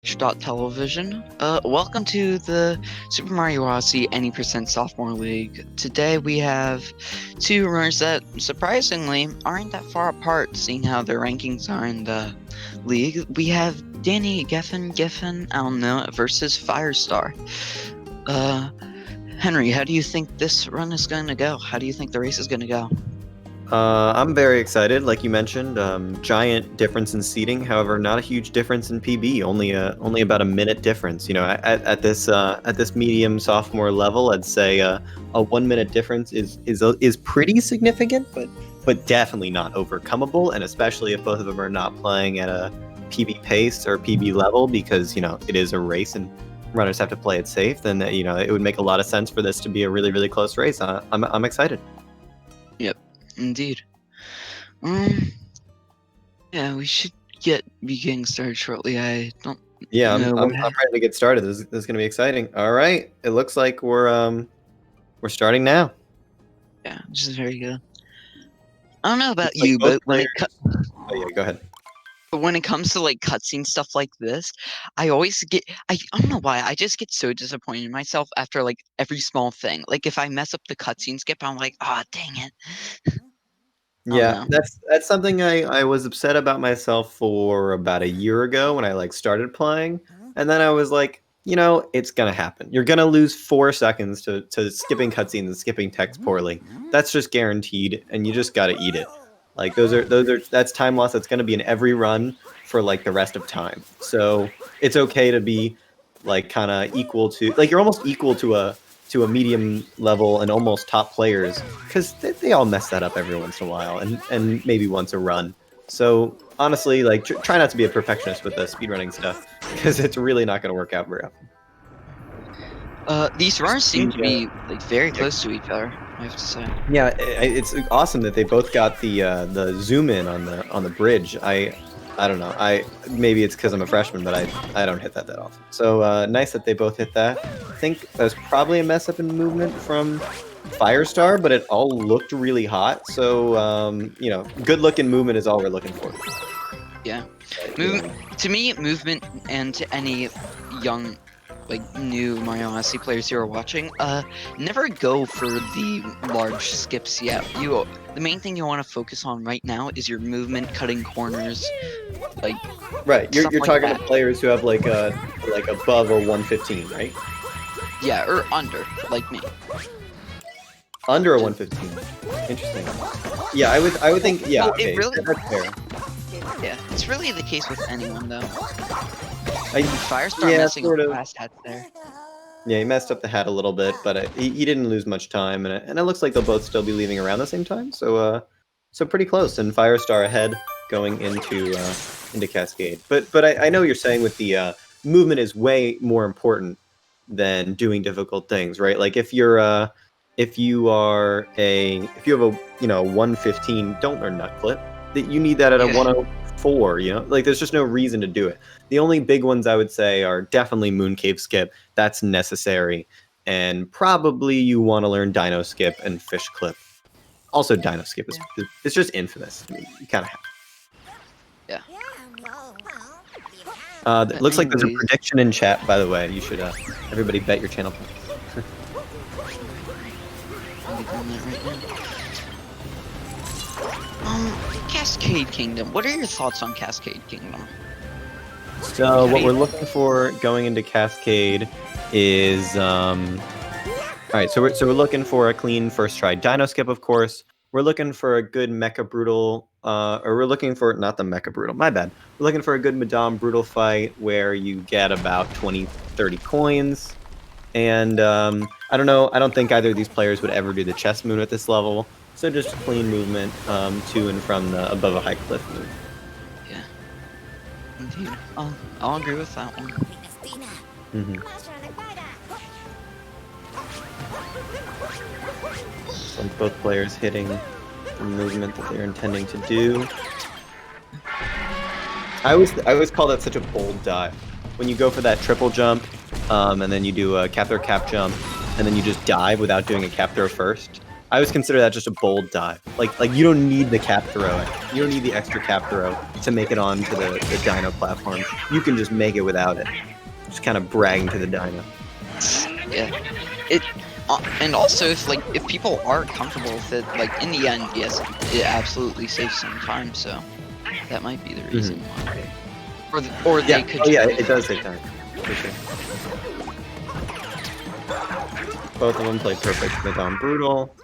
Television. Welcome to the Super Mario Odyssey Any% Sophomore League. Today we have two runners that surprisingly aren't that far apart, seeing how their rankings are in the league. We have DannyGeffen, I don't know, versus Firestar. Henry, how do you think this run is going to go? How do you think the race is going to go? I'm very excited, like you mentioned. Giant difference in seating, however, not a huge difference in PB. Only about a minute difference. You know, at this medium sophomore level, I'd say a 1 minute difference is pretty significant, but definitely not overcomable. And especially if both of them are not playing at a PB pace or PB level, because it is a race and runners have to play it safe. Then it would make a lot of sense for this to be a really, really close race. I'm excited. Yep. Indeed. Yeah, we should be getting started shortly. I don't. Yeah, I'm ready to get started. This is going to be exciting. All right, it looks like we're starting now. Yeah, which is very good. I don't know about you, but when go ahead. But when it comes to like cutscene stuff like this, I always get I don't know why I just get so disappointed in myself after like every small thing. Like if I mess up the cutscene skip, I'm like, ah, dang it. Yeah, that's something I was upset about myself for about a year ago when I started playing, and then I was like, it's gonna happen. You're gonna lose 4 seconds to skipping cutscenes and skipping text poorly. That's just guaranteed, and you just gotta eat it. Like that's time loss that's gonna be in every run for like the rest of time. So it's okay to be like kind of equal to you're almost equal to a medium level and almost top players, because they all mess that up every once in a while and maybe once a run. So honestly, try not to be a perfectionist with the speedrunning stuff, because it's really not going to work out very often. These runs seem to be very close to each other, I have to say. Yeah, it's awesome that they both got the zoom in on the bridge. I don't know. Maybe it's because I'm a freshman, but I don't hit that often. So nice that they both hit that. I think there's probably a mess up in movement from Firestar, but it all looked really hot. So good looking movement is all we're looking for. Yeah, to me, movement, and to any young new Mario Odyssey players who are watching, never go for the large skips yet. The main thing you want to focus on right now is your movement, cutting corners, Right, you're talking to players who have above or 115, right? Yeah, or under, like me. Under a 115. Interesting. Yeah, I would think. Yeah, okay, that's fair. Yeah, it's really the case with anyone though. Firestar messing up the last hat there. Yeah, he messed up the hat a little bit, but he didn't lose much time, and it looks like they'll both still be leaving around the same time. So pretty close, and Firestar ahead going into Cascade. But I know what you're saying with the movement is way more important than doing difficult things, right? Like if you have a 115, don't learn nut clip. You need that at a 104. There's just no reason to do it. The only big ones I would say are definitely Moon Cave Skip. That's necessary. And probably you want to learn Dino Skip and Fish Clip. Also, Dino Skip is it's just infamous. I mean, you kind of have. Yeah. It looks like there's a prediction in chat, by the way. You should everybody bet your channel points. Cascade Kingdom. What are your thoughts on Cascade Kingdom? So what we're looking for going into Cascade is all right. So we're looking for a clean first try Dino Skip, of course. We're looking for a good Mecha Brutal, or we're looking for not the Mecha Brutal. My bad. We're looking for a good Madame Brutal fight where you get about 20-30 coins. And I don't know. I don't think either of these players would ever do the chest moon at this level. So just clean movement to and from the above a high cliff move. Yeah. Indeed. I'll agree with that one. So both players hitting the movement that they're intending to do. I always call that such a bold dive. When you go for that triple jump, and then you do a cap throw cap jump, and then you just dive without doing a cap throw first. I always consider that just a bold dive. Like you don't need the cap throw. You don't need the extra cap throw to make it onto the dino platform. You can just make it without it. Just kind of bragging to the dino. Yeah. And also if people are comfortable with it, like in the end, yes, it absolutely saves some time. So that might be the reason why. Or they could. Oh yeah, it does save time for sure. Both of them played perfect. They gone brutal,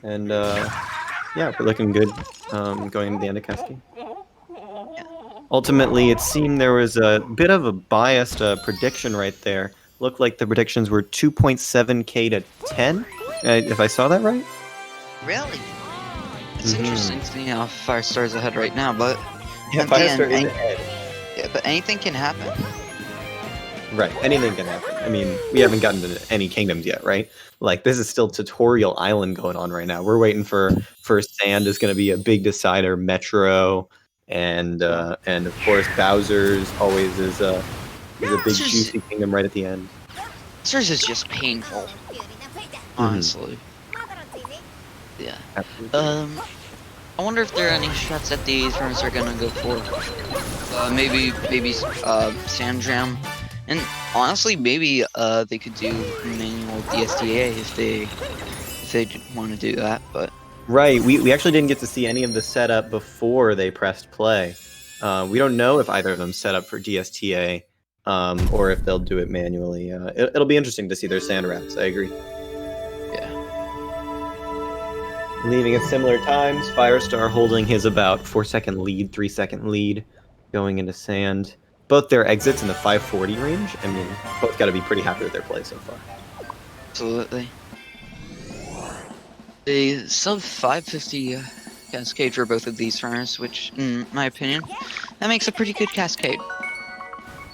and yeah, we're looking good going into the end of Cascade. Ultimately, it seemed there was a bit of a biased prediction right there. Looked like the predictions were 2.7k to 10, if I saw that right. Really? It's interesting to see how Firestar's ahead right now, but yeah, Firestar is ahead. Yeah, but anything can happen. Right, anything can happen. I mean, we haven't gotten to any kingdoms yet, right? Like, this is still Tutorial Island going on right now. We're waiting for Sand is going to be a big decider, Metro, and of course Bowser's always is a big juicy kingdom right at the end. Bowser's is just painful, honestly. Yeah. Absolutely. I wonder if there are any shots that these runners are gonna go for. Maybe Sand Jam. And honestly, maybe they could do manual DSTA if they want to do that. But right, we actually didn't get to see any of the setup before they pressed play. We don't know if either of them set up for DSTA or if they'll do it manually. It'll be interesting to see their sand wraps. I agree. Yeah. Leaving at similar times, Firestar holding his about 4-second lead, 3-second lead, going into sand. Both their exits in the 540 range. I mean, both got to be pretty happy with their play so far. Absolutely. A sub 550 cascade for both of these runners, which, in my opinion, that makes a pretty good cascade.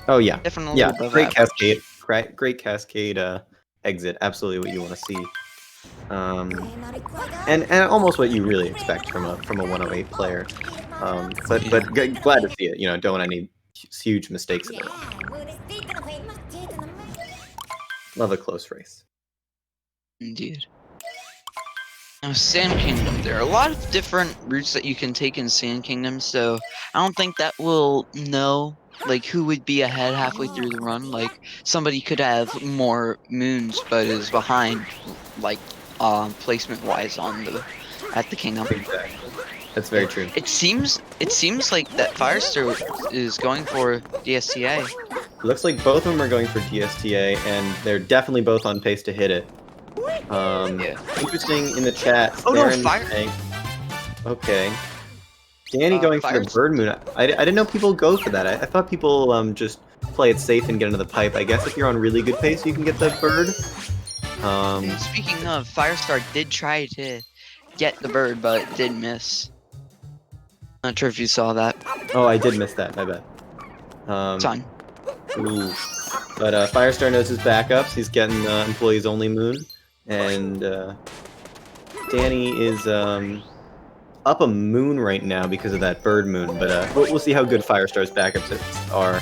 Oh yeah, Definitely yeah, above great average. cascade, great cascade exit. Absolutely what you want to see. And almost what you really expect from a 108 player. But glad to see it. You know, don't want any huge mistakes in it. Love a close race. Indeed. Now, Sand Kingdom. There are a lot of different routes that you can take in Sand Kingdom, so I don't think that we'll know like who would be ahead halfway through the run. Like somebody could have more moons, but is behind, like placement wise at the kingdom. Exactly. That's very true. It seems like that Firestar is going for DSTA. Looks like both of them are going for DSTA, and they're definitely both on pace to hit it. Yeah. Interesting in the chat. Oh no, saying, okay. Danny going for the bird moon. I didn't know people go for that. I thought people just play it safe and get into the pipe. I guess if you're on really good pace, you can get the bird. Speaking of, Firestar did try to get the bird, but did miss. Not sure if you saw that. Oh, I did miss that. My bad. It's fine. Ooh. But Firestar knows his backups. He's getting employees only moon, and Danny is up a moon right now because of that bird moon. But we'll see how good Firestar's backups are.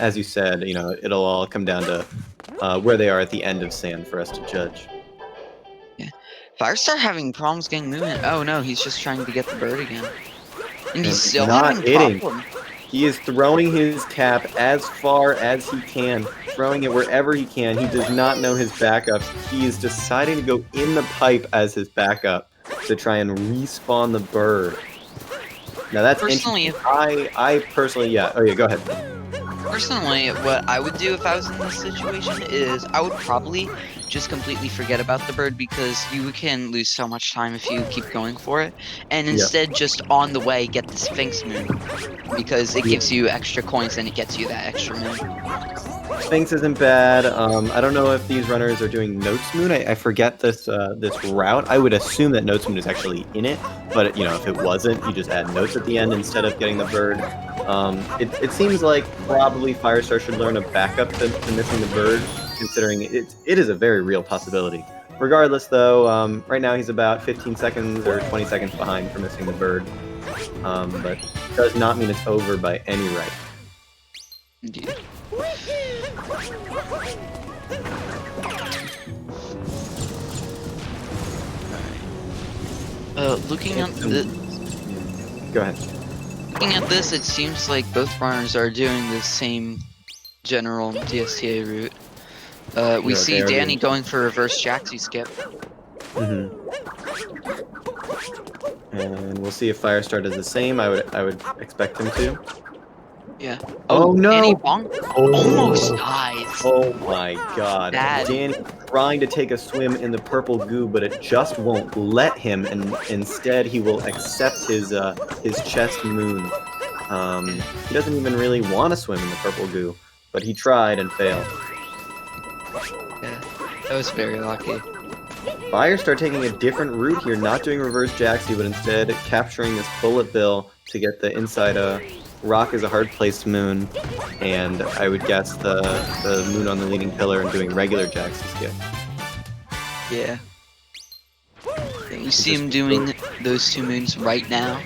As you said, you know, it'll all come down to where they are at the end of sand for us to judge. Yeah, Firestar having problems getting moon. Oh no, he's just trying to get the bird again, and he's still not having problems. He is throwing his cap as far as he can, throwing it wherever he can. He does not know his backups. He is deciding to go in the pipe as his backup to try and respawn the bird. Now that's personally, I personally, yeah. Oh yeah, go ahead. Personally, what I would do if I was in this situation is I would probably just completely forget about the bird, because you can lose so much time if you keep going for it, and instead just on the way get the Sphinx moon, because it gives you extra coins and it gets you that extra moon. Sphinx isn't bad. I don't know if these runners are doing Notes Moon. I forget this route. I would assume that Notes Moon is actually in it, but you know, if it wasn't, you just add notes at the end instead of getting the bird. It seems like probably Firestar should learn a backup to missing the bird, considering it is a very real possibility. Regardless, though, right now he's about 15 seconds or 20 seconds behind for missing the bird, but does not mean it's over by any right. Indeed. Looking at the. Go ahead. Looking at this, it seems like both runners are doing the same general DSTA route. We see Danny going for reverse Jaxie skip. And we'll see if Firestar does the same. I would expect him to. Yeah. Oh no! Danny almost dies. Oh my god. Danny trying to take a swim in the purple goo, but it just won't let him, and instead he will accept his chest moon. He doesn't even really want to swim in the purple goo, but he tried and failed. Yeah, that was very lucky. Firestar taking a different route here, not doing reverse Jaxie, but instead capturing this bullet bill to get the inside rock is a hard placed moon, and I would guess the moon on the leading pillar and doing regular Jaxie skip. Yeah. You see him doing those two moons right now.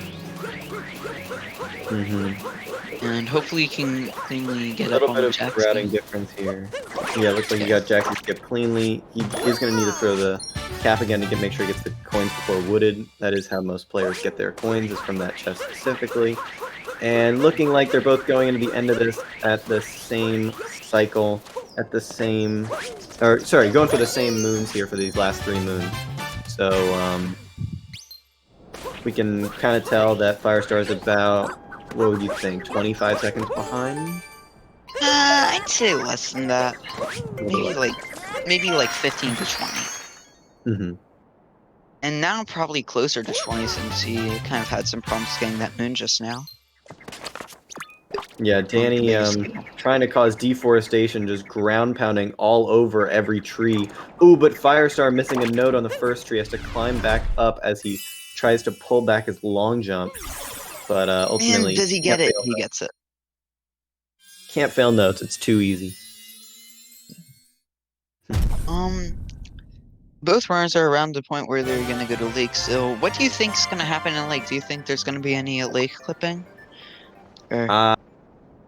And hopefully he can cleanly get up on the Jaxie. A little bit of routing difference here. Yeah, looks like he got Jaxie skip cleanly. He is going to need to throw the cap again to make sure he gets the coins before wooded. That is how most players get their coins, is from that chest specifically. And looking like they're both going into the end of this at the same cycle, at the same... going for the same moons here for these last 3 moons. So, we can kind of tell that Firestar is about, what would you think, 25 seconds behind? I'd say less than that. Maybe like 15 to 20. And now probably closer to 20 since he kind of had some problems getting that moon just now. Yeah, Danny trying to cause deforestation, just ground pounding all over every tree. Ooh, but Firestar missing a node on the first tree, has to climb back up as he tries to pull back his long jump. But ultimately... And does he get it? He gets it. Can't fail notes, it's too easy. Both runners are around the point where they're gonna go to lake. So, what do you think's gonna happen in lake? Do you think there's gonna be any lake clipping?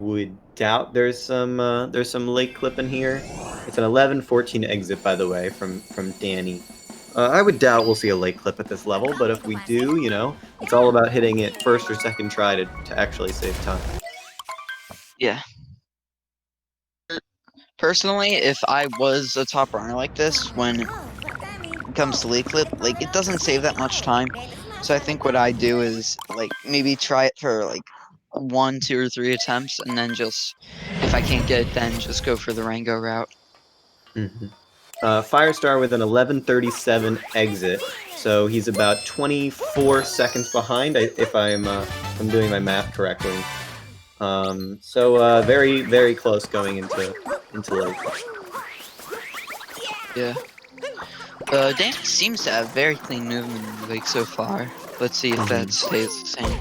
Would doubt there's some lake clipping here. It's an 11-14 exit, by the way, from Danny. I would doubt we'll see a lake clip at this level, but if we do, you know, it's all about hitting it first or second try to actually save time. Yeah. Personally, if I was a top runner like this, when it comes to lake clip, like, it doesn't save that much time. So I think what I do is, like, maybe try it for, like, 1, 2, or 3 attempts, and then just, if I can't get it, then just go for the Rango route. Firestar with an 11:37 exit, so he's about 24 seconds behind, if I'm doing my math correctly. So very, very close going into lake. Yeah. Dan seems to have very clean movement in the lake so far. Let's see if that stays the same.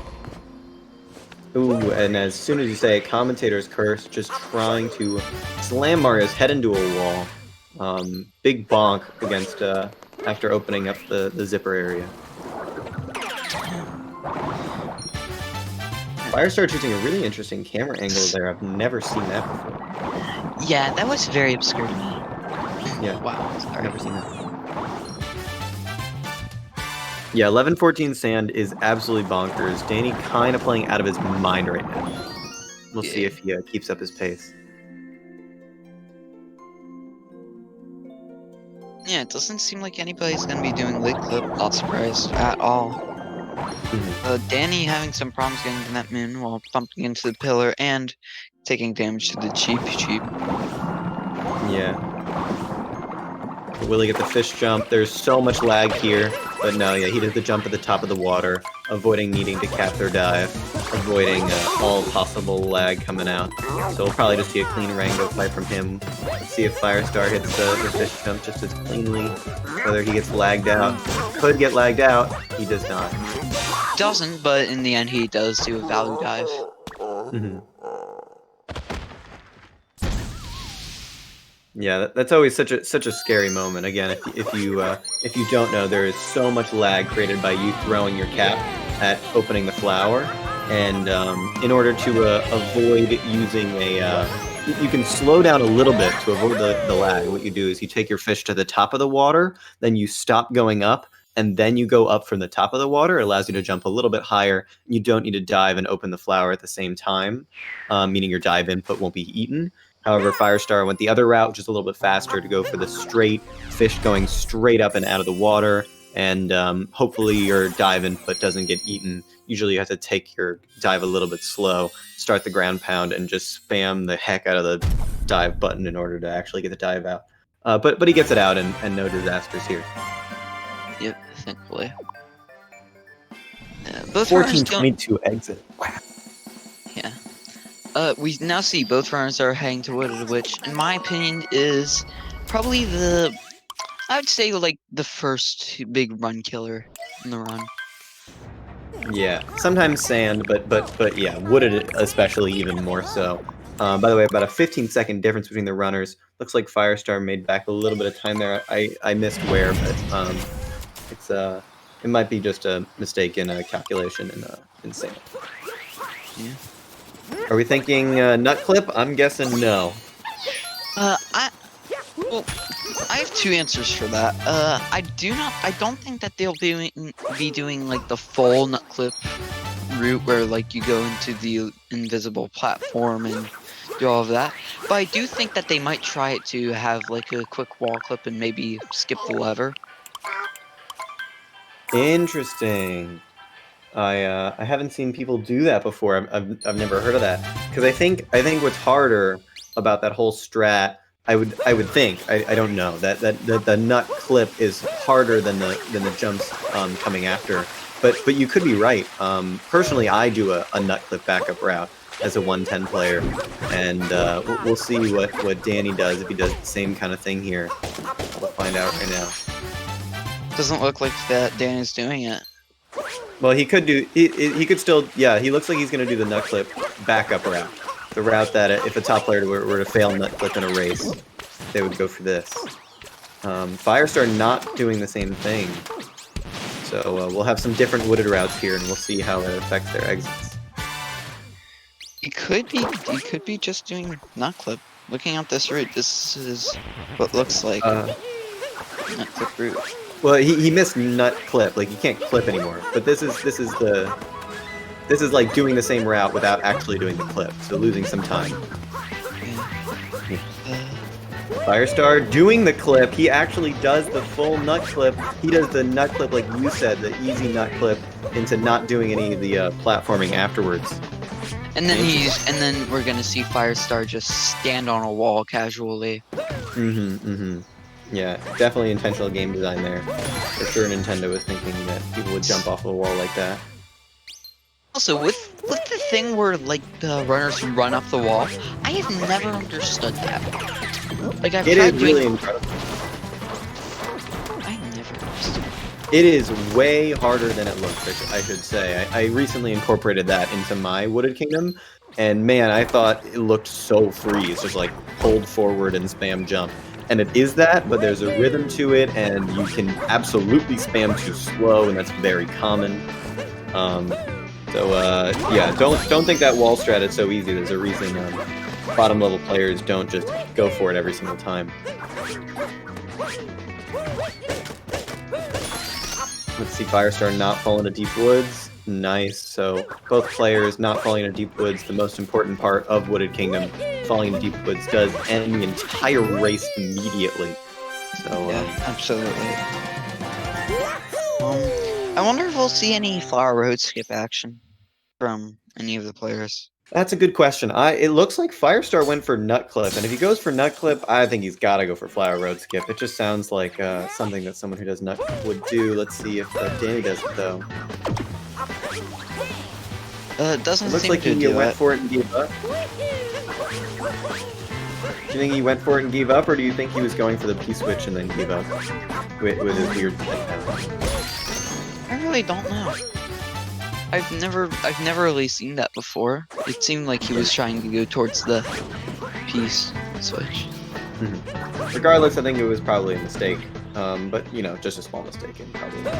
Ooh, and as soon as you say it, commentator's curse, just trying to slam Mario's head into a wall. Big bonk against, after opening up the zipper area. Firestar choosing a really interesting camera angle there. I've never seen that before. Yeah, that was very obscure to me. Yeah. Wow, sorry. Never seen that. Yeah, 11-14 sand is absolutely bonkers. Danny kind of playing out of his mind right now. We'll see if he keeps up his pace. Yeah, it doesn't seem like anybody's gonna be doing lake clip. Not surprised at all. Danny having some problems getting to that moon while bumping into the pillar and taking damage to the cheap. Yeah. Will he get the fish jump? There's so much lag here. But no, yeah, he did the jump at the top of the water, avoiding needing to cap or dive, avoiding all possible lag coming out. So we'll probably just see a clean Rango fight from him. Let's see if Firestar hits the fish jump just as cleanly. Whether he gets lagged out. Could get lagged out. He does not. Doesn't, but in the end he does do a value dive. Yeah, that's always such a scary moment. Again, if you don't know, there is so much lag created by you throwing your cap at opening the flower, and in order to avoid using you can slow down a little bit to avoid the lag. What you do is you take your fish to the top of the water, then you stop going up, and then you go up from the top of the water. It allows you to jump a little bit higher. You don't need to dive and open the flower at the same time, meaning your dive input won't be eaten. However, Firestar went the other route, which is a little bit faster, to go for the straight fish going straight up and out of the water, and hopefully your dive input doesn't get eaten. Usually you have to take your dive a little bit slow, start the ground pound, and just spam the heck out of the dive button in order to actually get the dive out. But he gets it out, and no disasters here. Yep, thankfully. Both 1422 exit. Wow. Yeah. We now see both runners are heading to Wooded, which, in my opinion, is probably I'd say, like, the first big run killer in the run. Yeah, sometimes sand, but yeah, Wooded especially even more so. By the way, about a 15-second difference between the runners. Looks like Firestar made back a little bit of time there. I missed where, but it might be just a mistake in a calculation in sand. Yeah. Are we thinking nut clip? I'm guessing no. I have two answers for that. I don't think that they'll be doing like the full nut clip route where like you go into the invisible platform and do all of that. But I do think that they might try it to have like a quick wall clip and maybe skip the lever. Interesting. I haven't seen people do that before. I've never heard of that, because I think what's harder about that whole strat, I would think, I don't know, that the nut clip is harder than the jumps coming after. But you could be right. Personally, I do a nut clip backup route as a 110 player, and we'll see what Danny does if he does the same kind of thing here. We'll find out right now. Doesn't look like that Danny's doing it. Well, he could do. He could still. Yeah, he looks like he's going to do the nut clip backup route. The route that if a top player were to fail nut clip in a race, they would go for this. Firestar not doing the same thing. So we'll have some different wooded routes here, and we'll see how it affects their exits. He could be just doing nut clip. Looking at this route, this is what looks like nut clip route. Well, he missed nut clip. Like, you can't clip anymore. But this is like doing the same route without actually doing the clip, so losing some time. Firestar doing the clip. He actually does the full nut clip. He does the nut clip like you said, the easy nut clip, into not doing any of the platforming afterwards. And then we're gonna see Firestar just stand on a wall casually. Yeah, definitely intentional game design there. For sure Nintendo was thinking that people would jump off a wall like that. Also, with the thing where, like, the runners run up the wall, I have never understood that. Like, I've tried doing... really incredible. I never understood. It is way harder than it looks, I should say. I recently incorporated that into my Wooded Kingdom, and man, I thought it looked so free. It's just like hold forward and spam jump. And it is that, but there's a rhythm to it, and you can absolutely spam too slow, and that's very common. Yeah, don't think that wall strat is so easy. There's a reason bottom level players don't just go for it every single time. Let's see, Firestar not fall into deep woods. Nice. So both players not falling into deep woods, the most important part of Wooded Kingdom. Falling into deep woods does end the entire race immediately. So yeah, absolutely. I wonder if we'll see any flower road skip action from any of the players. That's a good question. It looks like Firestar went for nut clip, and if he goes for nut clip, I think he's got to go for flower road skip. It just sounds like something that someone who does nut clip would do. Let's see if Danny does it though. It doesn't it looks seem like to he went for it and gave up. Do you think he went for it and gave up, or do you think he was going for the P-switch and then gave up with his weird head down? I really don't know. I've never really seen that before. It seemed like he was trying to go towards the P-switch. Regardless, I think it was probably a mistake. But, you know, just a small mistake and probably not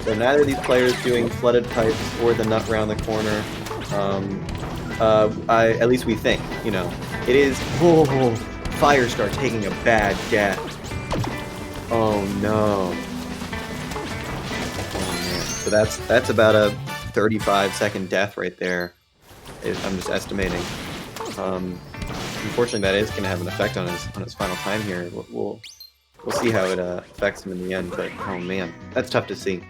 So neither of these players doing flooded pipes or the nut round the corner. At least we think, you know. It is Firestar taking a bad gap. Oh no. Oh man. So that's about a 35-second death right there. I'm just estimating. Unfortunately, that is going to have an effect on his final time here. We'll see how it affects him in the end. But oh man, that's tough to see.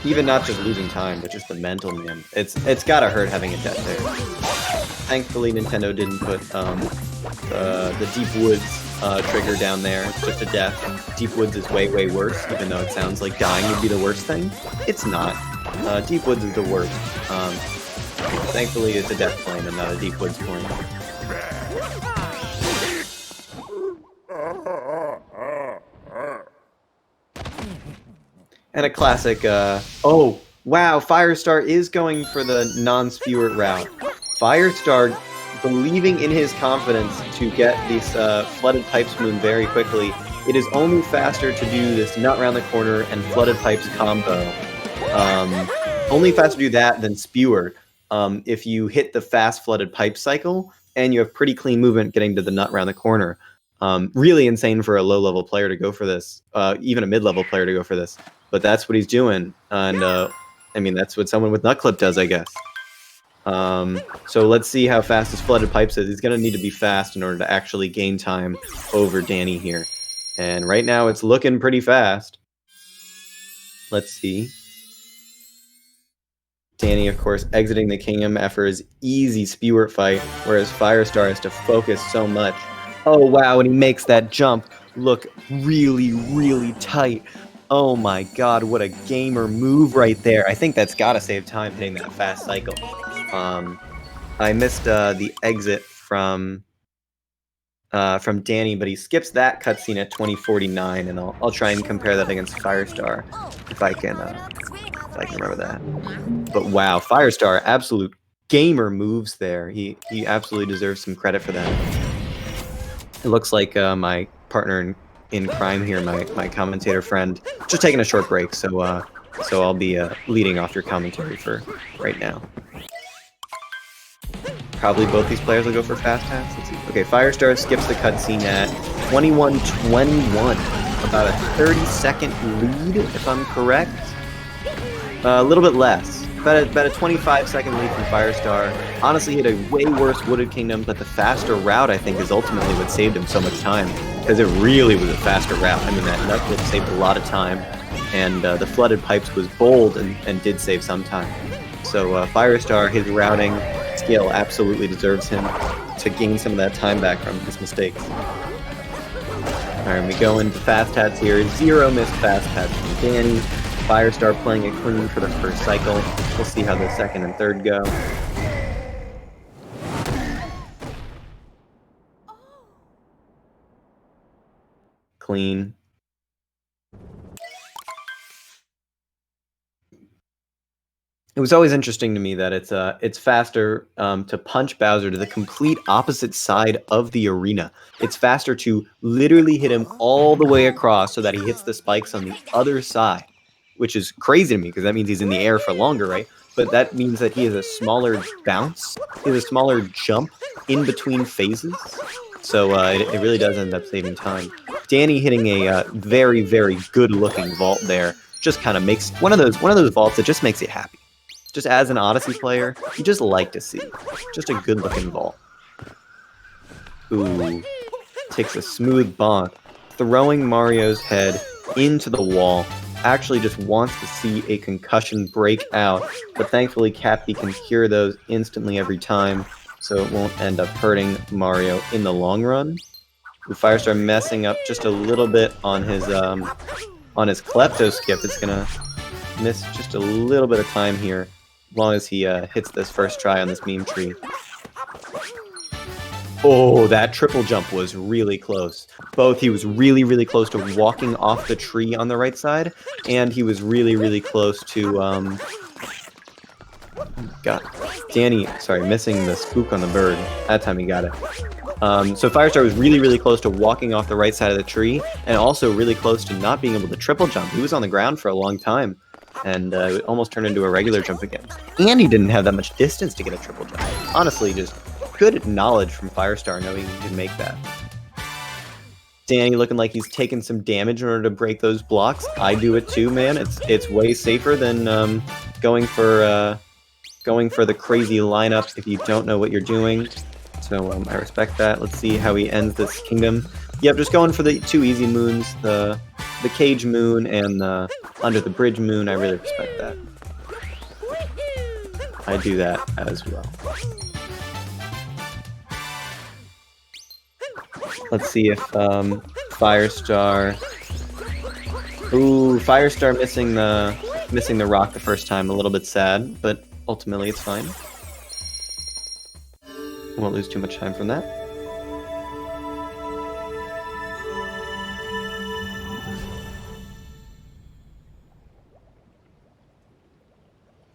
Even not just losing time, but just the mental, man. It's gotta hurt having a death there. Thankfully, Nintendo didn't put the Deep Woods trigger down there. It's just a death. Deep Woods is way, way worse, even though it sounds like dying would be the worst thing. It's not. Deep Woods is the worst. Thankfully, it's a death plane and not a Deep Woods plane. And a classic, oh, wow, Firestar is going for the non-Spewart route. Firestar, believing in his confidence to get this Flooded Pipes moon very quickly, it is only faster to do this Nut Round the Corner and Flooded Pipes combo. Only faster to do that than Spewart if you hit the fast Flooded Pipe cycle and you have pretty clean movement getting to the Nut Round the Corner. Really insane for a low-level player to go for this, even a mid-level player to go for this. But that's what he's doing, and I mean, that's what someone with Nut Clip does, I guess. So let's see how fast his Flooded Pipes is. He's going to need to be fast in order to actually gain time over Danny here. And right now, it's looking pretty fast. Let's see. Danny, of course, exiting the kingdom after his easy Spewart fight, whereas Firestar has to focus so much. Oh, wow, and he makes that jump look really, really tight. Oh my god, what a gamer move right there. I think that's got to save time hitting that fast cycle. I missed the exit from Danny, but he skips that cutscene at 2049, and I'll try and compare that against Firestar if I can remember that. But wow, Firestar, absolute gamer moves there. He absolutely deserves some credit for that. It looks like my partner in crime here, my commentator friend, just taking a short break, so I'll be leading off your commentary for right now. Probably both these players will go for fast pass. Let's see. Okay, Firestar skips the cutscene at 21:21, about a 30-second lead, if I'm correct. A little bit less. About a 25-second lead from Firestar. Honestly, he had a way worse Wooded Kingdom, but the faster route, I think, is ultimately what saved him so much time. Because it really was a faster route. I mean, that Nut Clip saved a lot of time. And the Flooded Pipes was bold and did save some time. So Firestar, his routing skill absolutely deserves him to gain some of that time back from his mistakes. Alright, we go into fast hats here. 0 missed fast hats from Danny. Firestar playing it clean for the first cycle. We'll see how the second and third go. Clean. It was always interesting to me that it's faster to punch Bowser to the complete opposite side of the arena. It's faster to literally hit him all the way across so that he hits the spikes on the other side, which is crazy to me because that means he's in the air for longer, right? But that means that he has a smaller bounce, he has a smaller jump in between phases. So it really does end up saving time. Danny hitting a very, very good-looking vault there just kind of makes one of those vaults that just makes it happy. Just as an Odyssey player, you just like to see just a good-looking vault. Ooh, takes a smooth bonk, throwing Mario's head into the wall. Actually just wants to see a concussion break out, but thankfully Cappy can cure those instantly every time, so it won't end up hurting Mario in the long run. Firestar messing up just a little bit on his Klepto skip. It's gonna miss just a little bit of time here, as long as he hits this first try on this meme tree. Oh, that triple jump was really close. Both, he was really, really close to walking off the tree on the right side, and he was really, really close to, Danny, sorry, missing the spook on the bird. That time he got it. So Firestar was really, really close to walking off the right side of the tree, and also really close to not being able to triple jump. He was on the ground for a long time, and it almost turned into a regular jump again. And he didn't have that much distance to get a triple jump. Honestly, just good knowledge from Firestar knowing he can make that. Danny looking like he's taking some damage in order to break those blocks. I do it too, man. It's way safer than going for the crazy lineup if you don't know what you're doing. So I respect that. Let's see how he ends this kingdom. Yep, just going for the 2 easy moons, the cage moon and the under the bridge moon. I really respect that. I do that as well. Let's see if Firestar. Ooh, Firestar missing the rock the first time. A little bit sad, but ultimately it's fine. Won't lose too much time from that.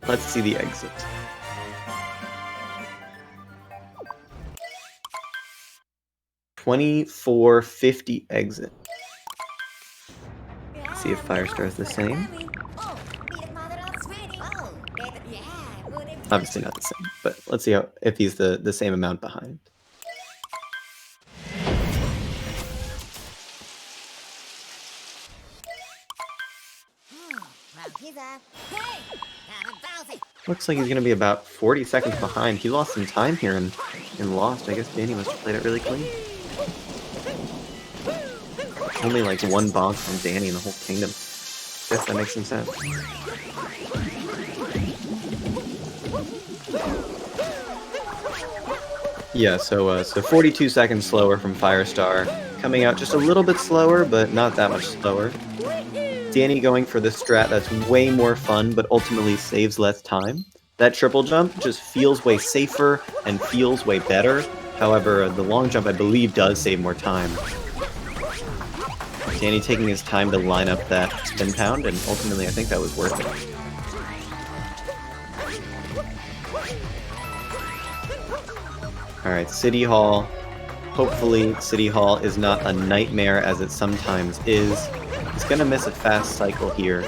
Let's see the exit. $24.50 exit. Let's see if Firestar is the same. Obviously not the same, but let's see if he's the same amount behind. Looks like he's going to be about 40 seconds behind. He lost some time here and lost. I guess Danny must have played it really clean. Only like 1 bonk from Danny in the whole kingdom. Guess that makes some sense. Yeah, so 42 seconds slower from Firestar. Coming out just a little bit slower, but not that much slower. Danny going for the strat that's way more fun, but ultimately saves less time. That triple jump just feels way safer and feels way better. However, the long jump, I believe, does save more time. Danny taking his time to line up that spin pound, and ultimately I think that was worth it. Alright, City Hall. Hopefully City Hall is not a nightmare as it sometimes is. He's gonna miss a fast cycle here.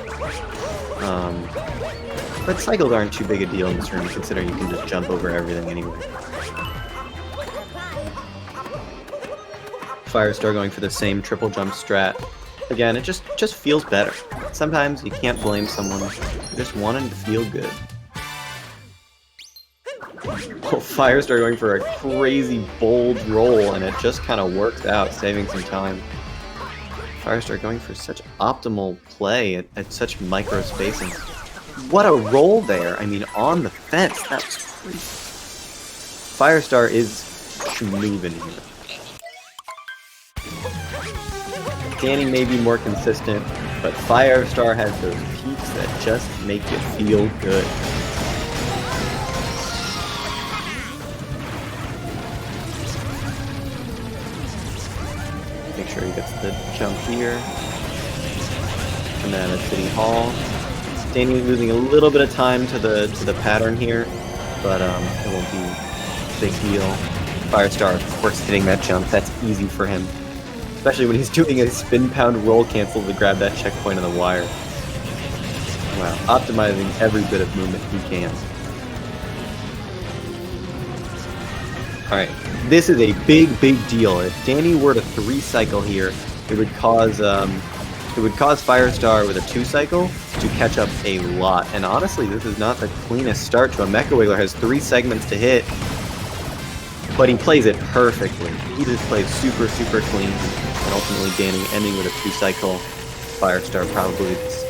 But cycles aren't too big a deal in this room, considering you can just jump over everything anyway. Firestar going for the same triple jump strat. Again, it just feels better. Sometimes you can't blame someone for just wanting to feel good. Oh, Firestar going for a crazy bold roll, and it just kind of works out, saving some time. Firestar going for such optimal play at such micro spacing. What a roll there! I mean, on the fence, that was crazy. Firestar is schmoovin' here. Danny may be more consistent, but Firestar has those peaks that just make you feel good. Make sure he gets the jump here. And then at City Hall. Danny losing a little bit of time to the pattern here, but it won't be a big deal. Firestar, of course, hitting that jump. That's easy for him. Especially when he's doing a spin pound roll cancel to grab that checkpoint on the wire. Wow, optimizing every bit of movement he can. Alright, this is a big deal. If Danny were to 3-cycle here, it would cause Firestar with a 2-cycle to catch up a lot. And honestly, this is not the cleanest start to a Mecha Wiggler. Has 3 segments to hit, but he plays it perfectly. He just plays super clean. And ultimately Danny ending with a 2-cycle. Firestar probably just...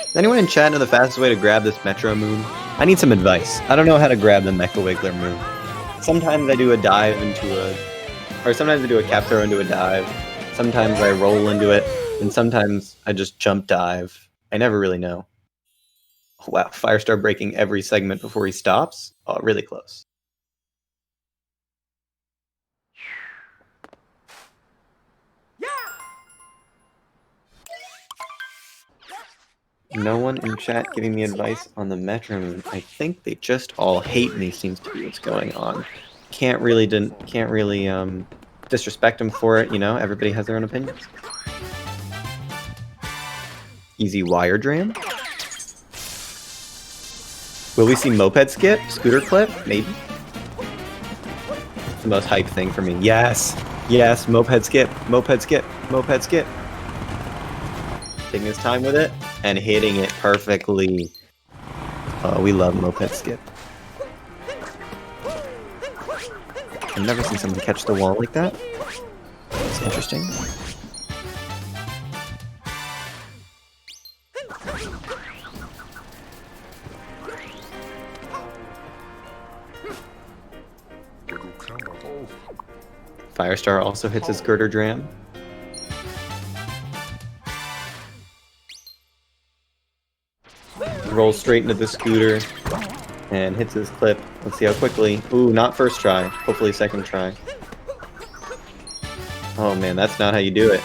Does anyone in chat know the fastest way to grab this Metro Moon? I need some advice. I don't know how to grab the Mecha Wiggler Moon. Sometimes I do a dive into a... Or sometimes I do a cap throw into a dive. Sometimes I roll into it. And sometimes I just jump dive. I never really know. Wow, Firestar breaking every segment before he stops. Oh, really close. No one in chat giving me advice on the Metro Moon. I think they just all hate me, seems to be what's going on. Can't really disrespect them for it, you know? Everybody has their own opinions. Easy wire dram. Will we see moped skip? Scooter clip? Maybe. It's the most hype thing for me. Yes. Yes. Moped skip. Moped skip. Moped skip. Taking his time with it and hitting it perfectly. Oh, we love moped skip. I've never seen someone catch the wall like that. It's interesting. Firestar also hits his girder dram. Rolls straight into the scooter and hits his clip. Let's see how quickly. Ooh, not first try. Hopefully second try. Oh man, that's not how you do it.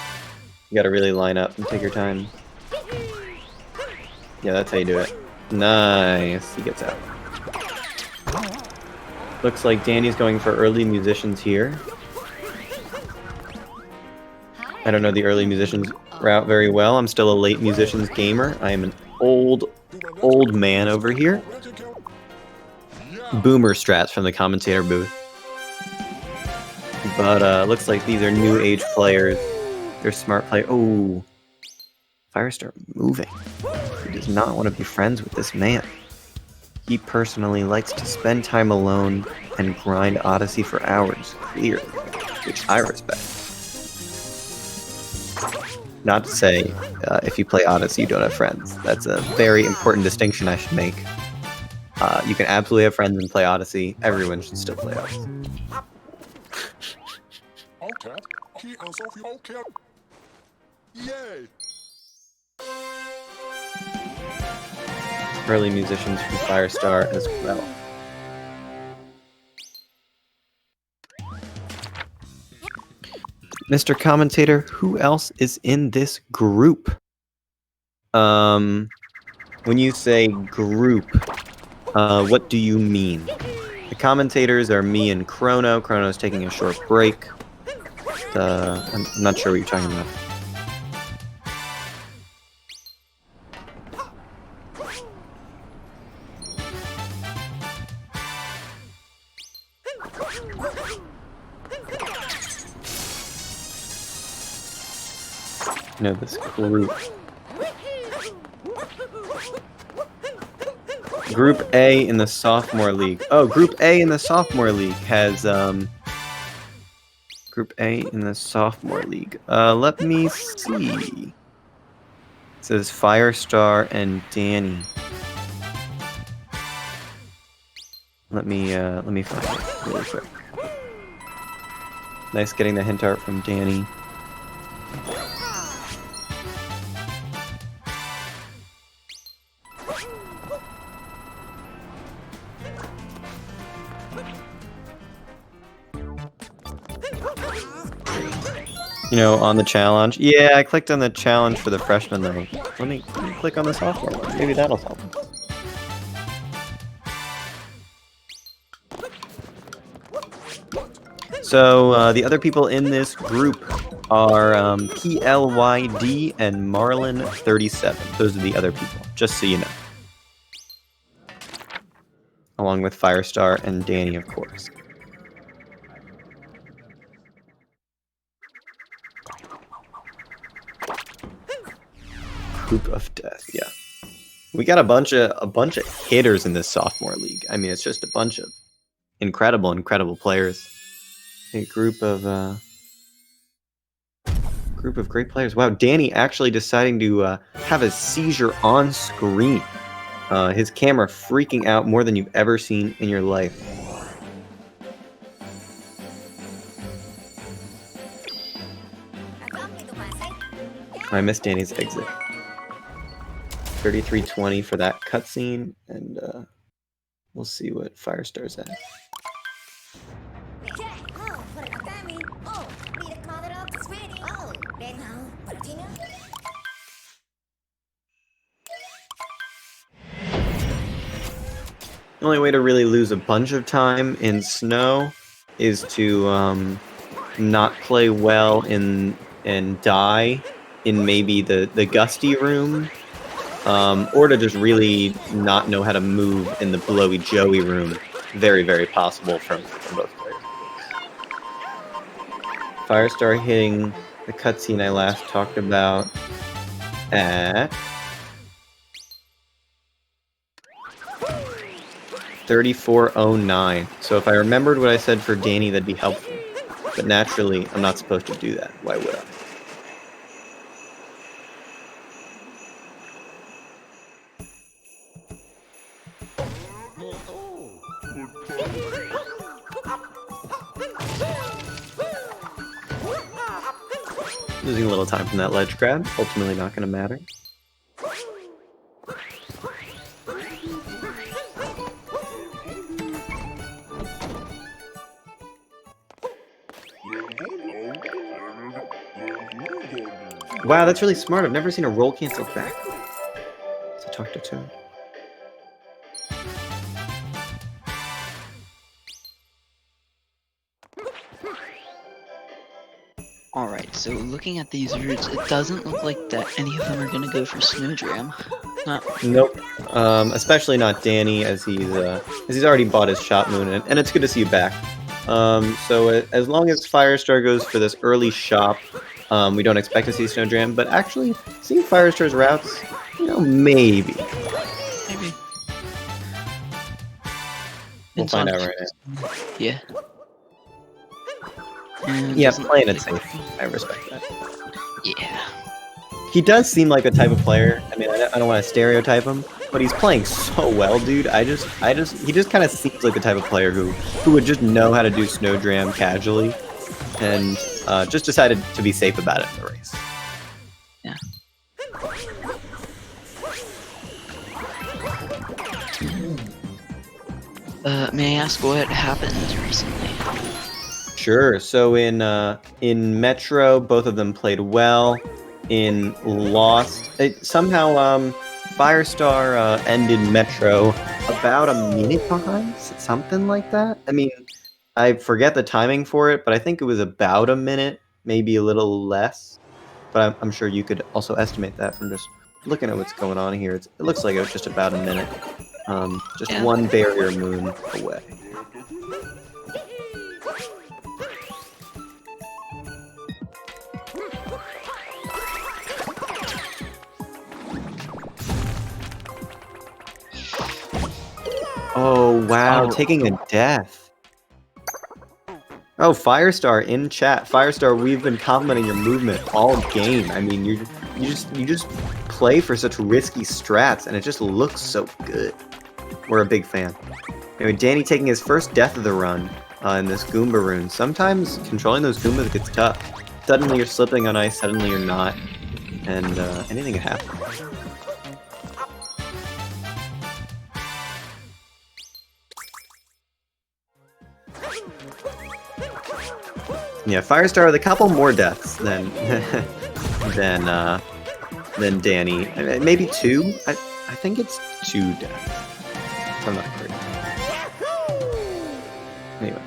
You gotta really line up and take your time. Yeah, that's how you do it. Nice. He gets out. Looks like Danny's going for early musicians here. I don't know the early musicians route very well. I'm still a late musicians gamer. I am an old man over here. Boomer strats from the commentator booth. But looks like these are new age players. They're smart players. Oh, Firestar moving. He does not want to be friends with this man. He personally likes to spend time alone and grind Odyssey for hours, clearly, which I respect. Not to say, if you play Odyssey, you don't have friends. That's a very important distinction I should make. You can absolutely have friends and play Odyssey. Everyone should still play Odyssey. Yay! Early musicians from Firestar as well. Mr. Commentator, who else is in this group? When you say group, what do you mean? The commentators are me and Chrono. Chrono's taking a short break. I'm not sure what you're talking about. No, this group. Group A in the sophomore league. Oh, Group A in the sophomore league has Group A in the sophomore league. Let me see. It says Firestar and Danny. Let me find it really quick. Nice getting the hint art from Danny. You know, on the challenge. Yeah, I clicked on the challenge for the freshman level. Let me click on the sophomore one. Maybe that'll help. So the other people in this group are PLYD and Marlin37. Those are the other people, just so you know. Along with Firestar and Danny, of course. Group of Death, yeah. We got a bunch of hitters in this sophomore league. I mean, it's just a bunch of incredible players. A group of great players. Wow, Danny actually deciding to have a seizure on screen. His camera freaking out more than you've ever seen in your life. I missed Danny's exit. 3320 for that cutscene, and we'll see what Firestar's at. The only way to really lose a bunch of time in snow is to not play well and die in maybe the gusty room or to just really not know how to move in the blowy Joey room. Very, very possible from both players. Firestar hitting the cutscene I last talked about at 3409. So if I remembered what I said for Danny, that'd be helpful. But naturally, I'm not supposed to do that. Why would I? Losing a little time from that ledge grab. Ultimately not going to matter. Wow, that's really smart. I've never seen a roll cancel back. So talk to Toon. Alright, so looking at these routes, it doesn't look like that any of them are gonna go for Snowdram. Nope. Especially not Danny, as he's already bought his Shot Moon, and it's good to see you back. So as long as Firestar goes for this early shop, we don't expect to see Snowdram, but actually, seeing Firestar's routes, maybe. Maybe. We'll find out right now. Yeah. Yeah, playing it safe. I respect that. Yeah. He does seem like a type of player. I mean, I don't want to stereotype him, but he's playing so well, dude. He just kind of seems like the type of player who would just know how to do Snowdram casually, and just decided to be safe about it in the race. Yeah. May I ask what happened recently? Sure. So in Metro, both of them played well. In Lost, somehow Firestar ended Metro about a minute behind, something like that. I mean, I forget the timing for it, but I think it was about a minute, maybe a little less. But I'm sure you could also estimate that from just looking at what's going on here. It looks like it was just about a minute. Just one barrier moon away. Oh, wow, taking a death. Oh, Firestar in chat. Firestar, we've been complimenting your movement all game. I mean, you just play for such risky strats, and it just looks so good. We're a big fan. Anyway, Danny taking his first death of the run in this Goomba rune. Sometimes controlling those Goombas gets tough. Suddenly you're slipping on ice, suddenly you're not, and anything can happen. Yeah, Firestar with a couple more deaths than than Danny. Maybe two. I think it's 2 deaths. If I'm not crazy. Anyway,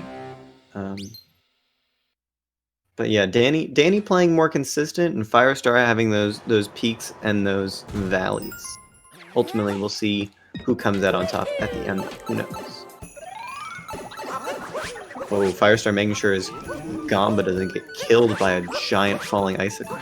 but yeah, Danny playing more consistent, and Firestar having those peaks and those valleys. Ultimately, we'll see who comes out on top at the end. Who knows? Oh, Firestar making sure his Gamba doesn't get killed by a giant falling icicle.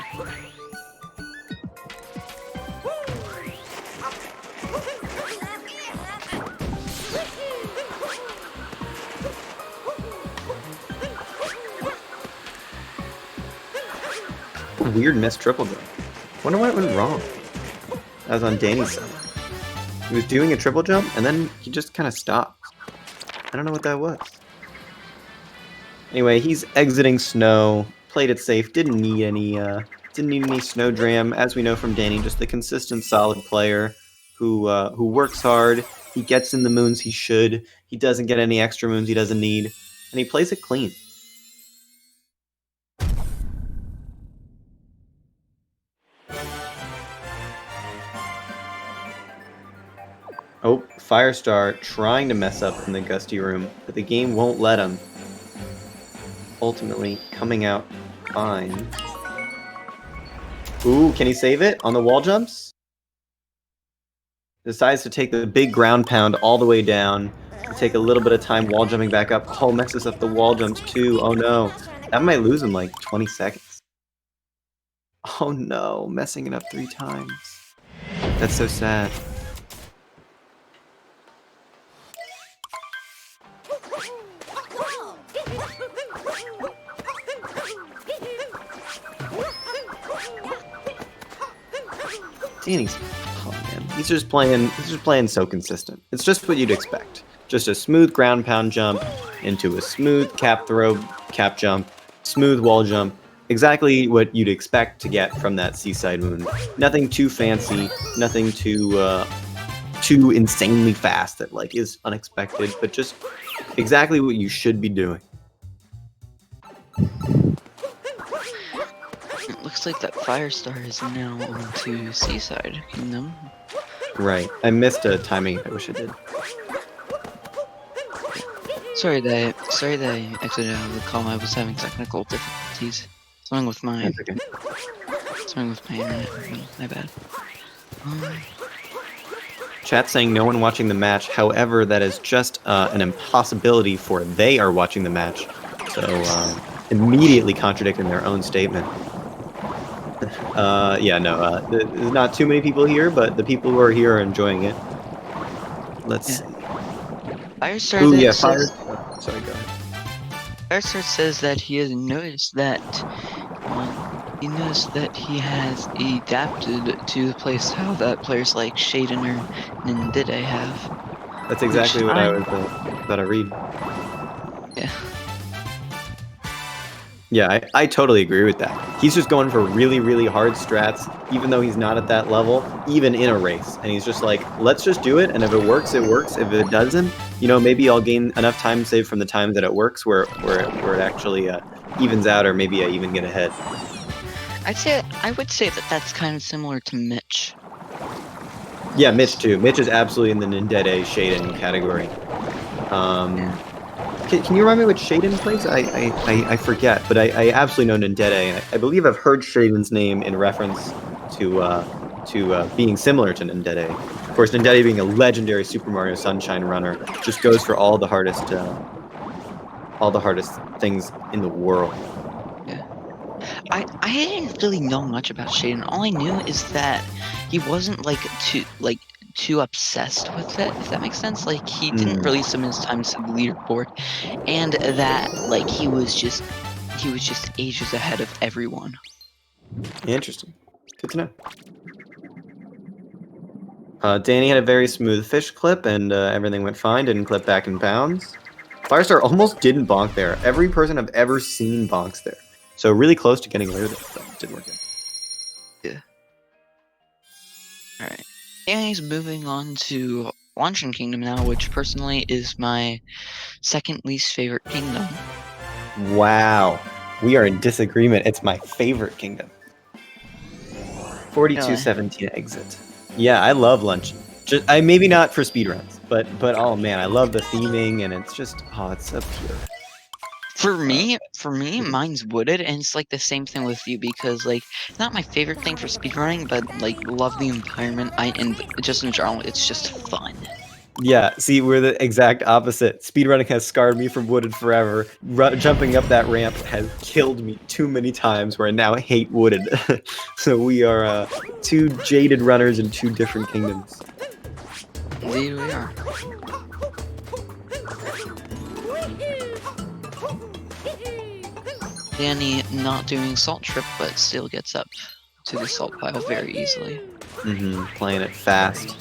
Weird missed triple jump. Wonder why it went wrong. That was on Danny's side. He was doing a triple jump and then he just kind of stopped. I don't know what that was. Anyway, he's exiting snow. Played it safe. Didn't need any Snowdram. As we know from Danny, just the consistent, solid player who works hard. He gets in the moons he should. He doesn't get any extra moons he doesn't need, and he plays it clean. Oh, Firestar trying to mess up in the Gusty room, but the game won't let him. Ultimately coming out fine. Ooh, can he save it on the wall jumps? decides to take the big ground pound all the way down. Take a little bit of time wall jumping back up. Oh, messes up the wall jumps too. Oh no. That might lose him like 20 seconds. Oh no, messing it up 3 times. That's so sad. Danny's, oh man, he's just playing so consistent. It's just what you'd expect. Just a smooth ground pound jump into a smooth cap throw, cap jump, smooth wall jump. Exactly what you'd expect to get from that Seaside Moon. Nothing too fancy, nothing too insanely fast that like is unexpected, but just exactly what you should be doing. It looks like that Firestar is now on to Seaside Kingdom. Right. I missed a timing. I wish I did. Sorry that I exited out of the call. I was having technical difficulties. Something with my internet. My bad. Chat saying no one watching the match. However, that is just an impossibility for they are watching the match. So immediately contradicting their own statement. Yeah, no, there's not too many people here, but the people who are here are enjoying it. Let's see. Firestar. Ooh, yeah, Firestar. Sorry, go ahead. Firestar says that he has noticed that he has adapted to the playstyle that players like Shaden or Nindide have. That's exactly what I was about to read. Yeah. Yeah, I totally agree with that. He's just going for really, really hard strats, even though he's not at that level, even in a race. And he's just like, let's just do it, and if it works, it works. If it doesn't, you know, maybe I'll gain enough time saved from the time that it works where it actually evens out, or maybe I even get ahead. I would say that that's kind of similar to Mitch. Yeah, Mitch too. Mitch is absolutely in the Nindede Shaden category. Can you remind me what Shaden plays? I forget, but I absolutely know Nindede, and I believe I've heard Shaden's name in reference to being similar to Nindede. Of course, Nindede being a legendary Super Mario Sunshine runner, just goes for all the hardest things in the world. Yeah. I didn't really know much about Shaden. All I knew is that he wasn't too obsessed with it, if that makes sense. Like, he didn't really submit his times to the leaderboard, and that like he was just ages ahead of everyone. Interesting. Good to know. Danny had a very smooth fish clip, and everything went fine. Didn't clip back in bounds. Firestar almost didn't bonk there. Every person I've ever seen bonks there. So really close to getting away with it, but didn't work out. Yeah. Alright. Danny's moving on to Launching Kingdom now, which personally is my second least favorite kingdom. Wow. We are in disagreement. It's my favorite kingdom. 4217 exit. Yeah, I love Luncheon. Maybe not for speedruns, but oh man, I love the theming, and it's just, oh, it's so pure. For me, mine's wooded, and it's like the same thing with you, because like it's not my favorite thing for speedrunning, but like love the environment. And just in general, it's just fun. Yeah, see, we're the exact opposite. Speedrunning has scarred me from wooded forever. Jumping up that ramp has killed me too many times, where I now hate wooded. So we are two jaded runners in two different kingdoms. Indeed we are. Danny not doing salt trip, but still gets up to the salt pile very easily. Playing it fast.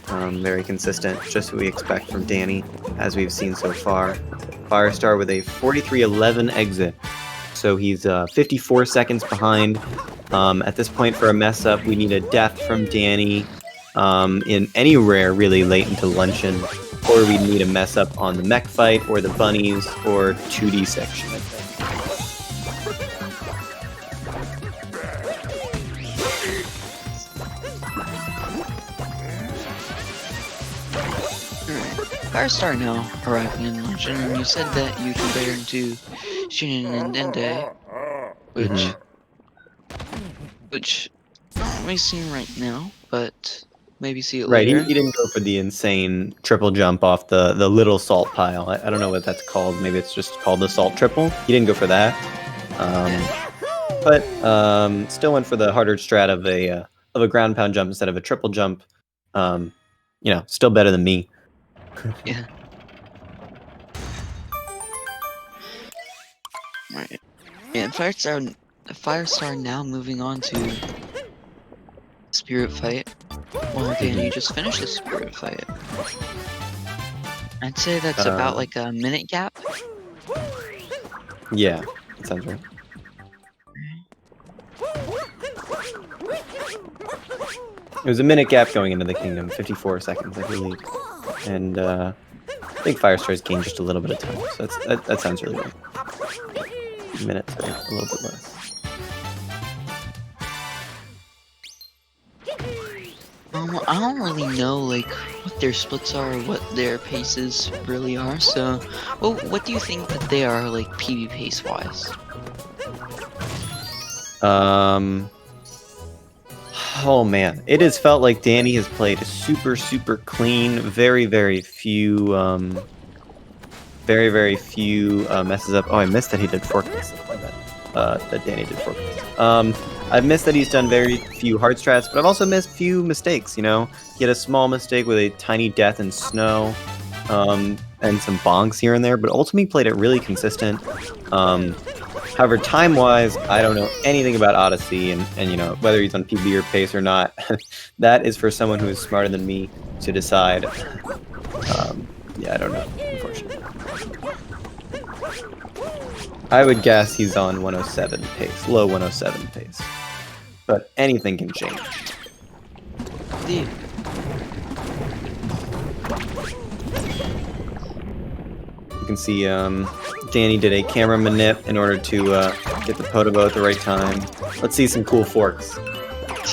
Very consistent, just what we expect from Danny, as we've seen so far. Firestar with a 43-11 exit. So he's 54 seconds behind. At this point, for a mess up, we need a death from Danny in anywhere really late into Luncheon, or we need a mess up on the mech fight, or the bunnies, or 2D section. Firestar now arriving in Luncheon, and you said that you compare him to Shinin and Dende, which not really seen right now, but maybe see it Right, later. he didn't go for the insane triple jump off the little salt pile. I don't know what that's called. Maybe it's just called the salt triple. He didn't go for that. But still went for the harder strat of a ground pound jump instead of a triple jump. Still better than me. Yeah. Right. And Firestar now moving on to Spirit Fight. Well, Danny just finished the Spirit Fight. I'd say that's about like a minute gap. Yeah, that sounds right. It was a minute gap going into the kingdom, 54 seconds, I believe. And I think Firestar's gained just a little bit of time, so that sounds really right. Minutes, a little bit less. I don't really know like what their splits are or what their paces really are. So, well, what do you think that they are like PB pace wise? Oh man, it has felt like Danny has played super clean. Very few messes up. Oh, I missed that he did forklifts. That Danny did forklifts. I've missed that he's done very few hard strats, but I've also missed few mistakes. He had a small mistake with a tiny death in snow, and some bonks here and there, but ultimately played it really consistent. However, time-wise, I don't know anything about Odyssey, and whether he's on PB or pace or not, that is for someone who is smarter than me to decide. Yeah, I don't know, unfortunately. I would guess he's on 107 pace, low 107 pace. But anything can change. Indeed. You can see Danny did a camera manip in order to get the Podobo at the right time. Let's see some cool forks.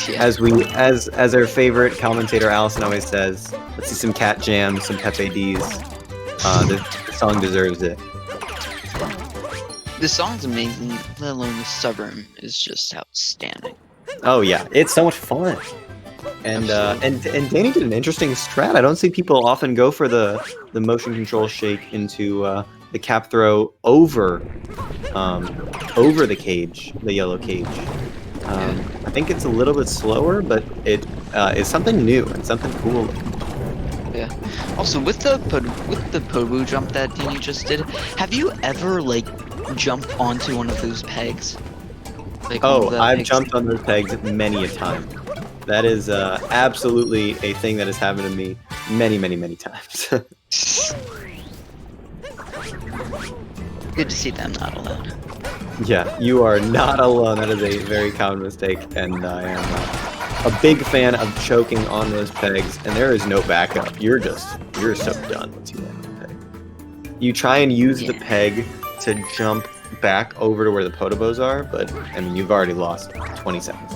Yeah. As our favorite commentator Allison always says, let's see some cat jams, some Pepe D's. The song deserves it. The song's amazing, let alone the suburb is just outstanding. Oh yeah, it's so much fun. And Danny did an interesting strat. I don't see people often go for the motion control shake into the cap throw over the cage, the yellow cage. I think it's a little bit slower, but it is something new and something cool. Yeah. Also, with the Pobu jump that Danny just did, have you ever like jumped onto one of those pegs? Like I've jumped on those pegs many a time. That is absolutely a thing that has happened to me many times. Good to see them not alone. Yeah, you are not alone. That is a very common mistake, and I am a big fan of choking on those pegs, and there is no backup. You're so done once you land the peg. You try and use the peg to jump back over to where the Podobos are, but I mean, you've already lost 20 seconds.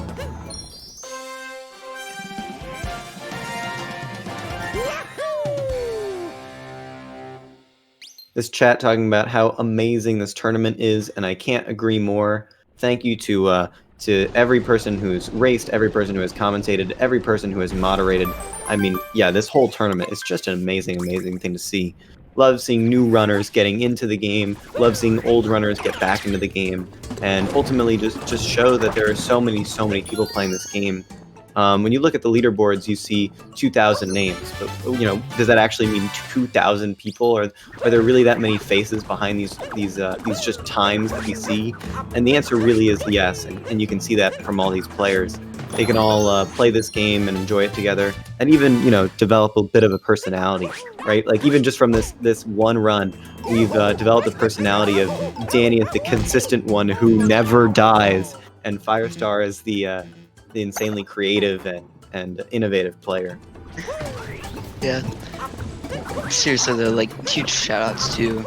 This chat talking about how amazing this tournament is, and I can't agree more. Thank you to every person who's raced, every person who has commentated, every person who has moderated. I mean, yeah, this whole tournament is just an amazing thing to see. Love seeing new runners getting into the game, love seeing old runners get back into the game, and ultimately just show that there are so many people playing this game. When you look at the leaderboards, you see 2,000 names, but does that actually mean 2,000 people? Or are there really that many faces behind these just times that we see? And the answer really is yes, and you can see that from all these players. They can all play this game and enjoy it together, and even develop a bit of a personality, right? Like even just from this one run, we've developed the personality of Danny as the consistent one who never dies, and Firestar as the insanely creative and innovative player. Yeah. Seriously though, like huge shout outs to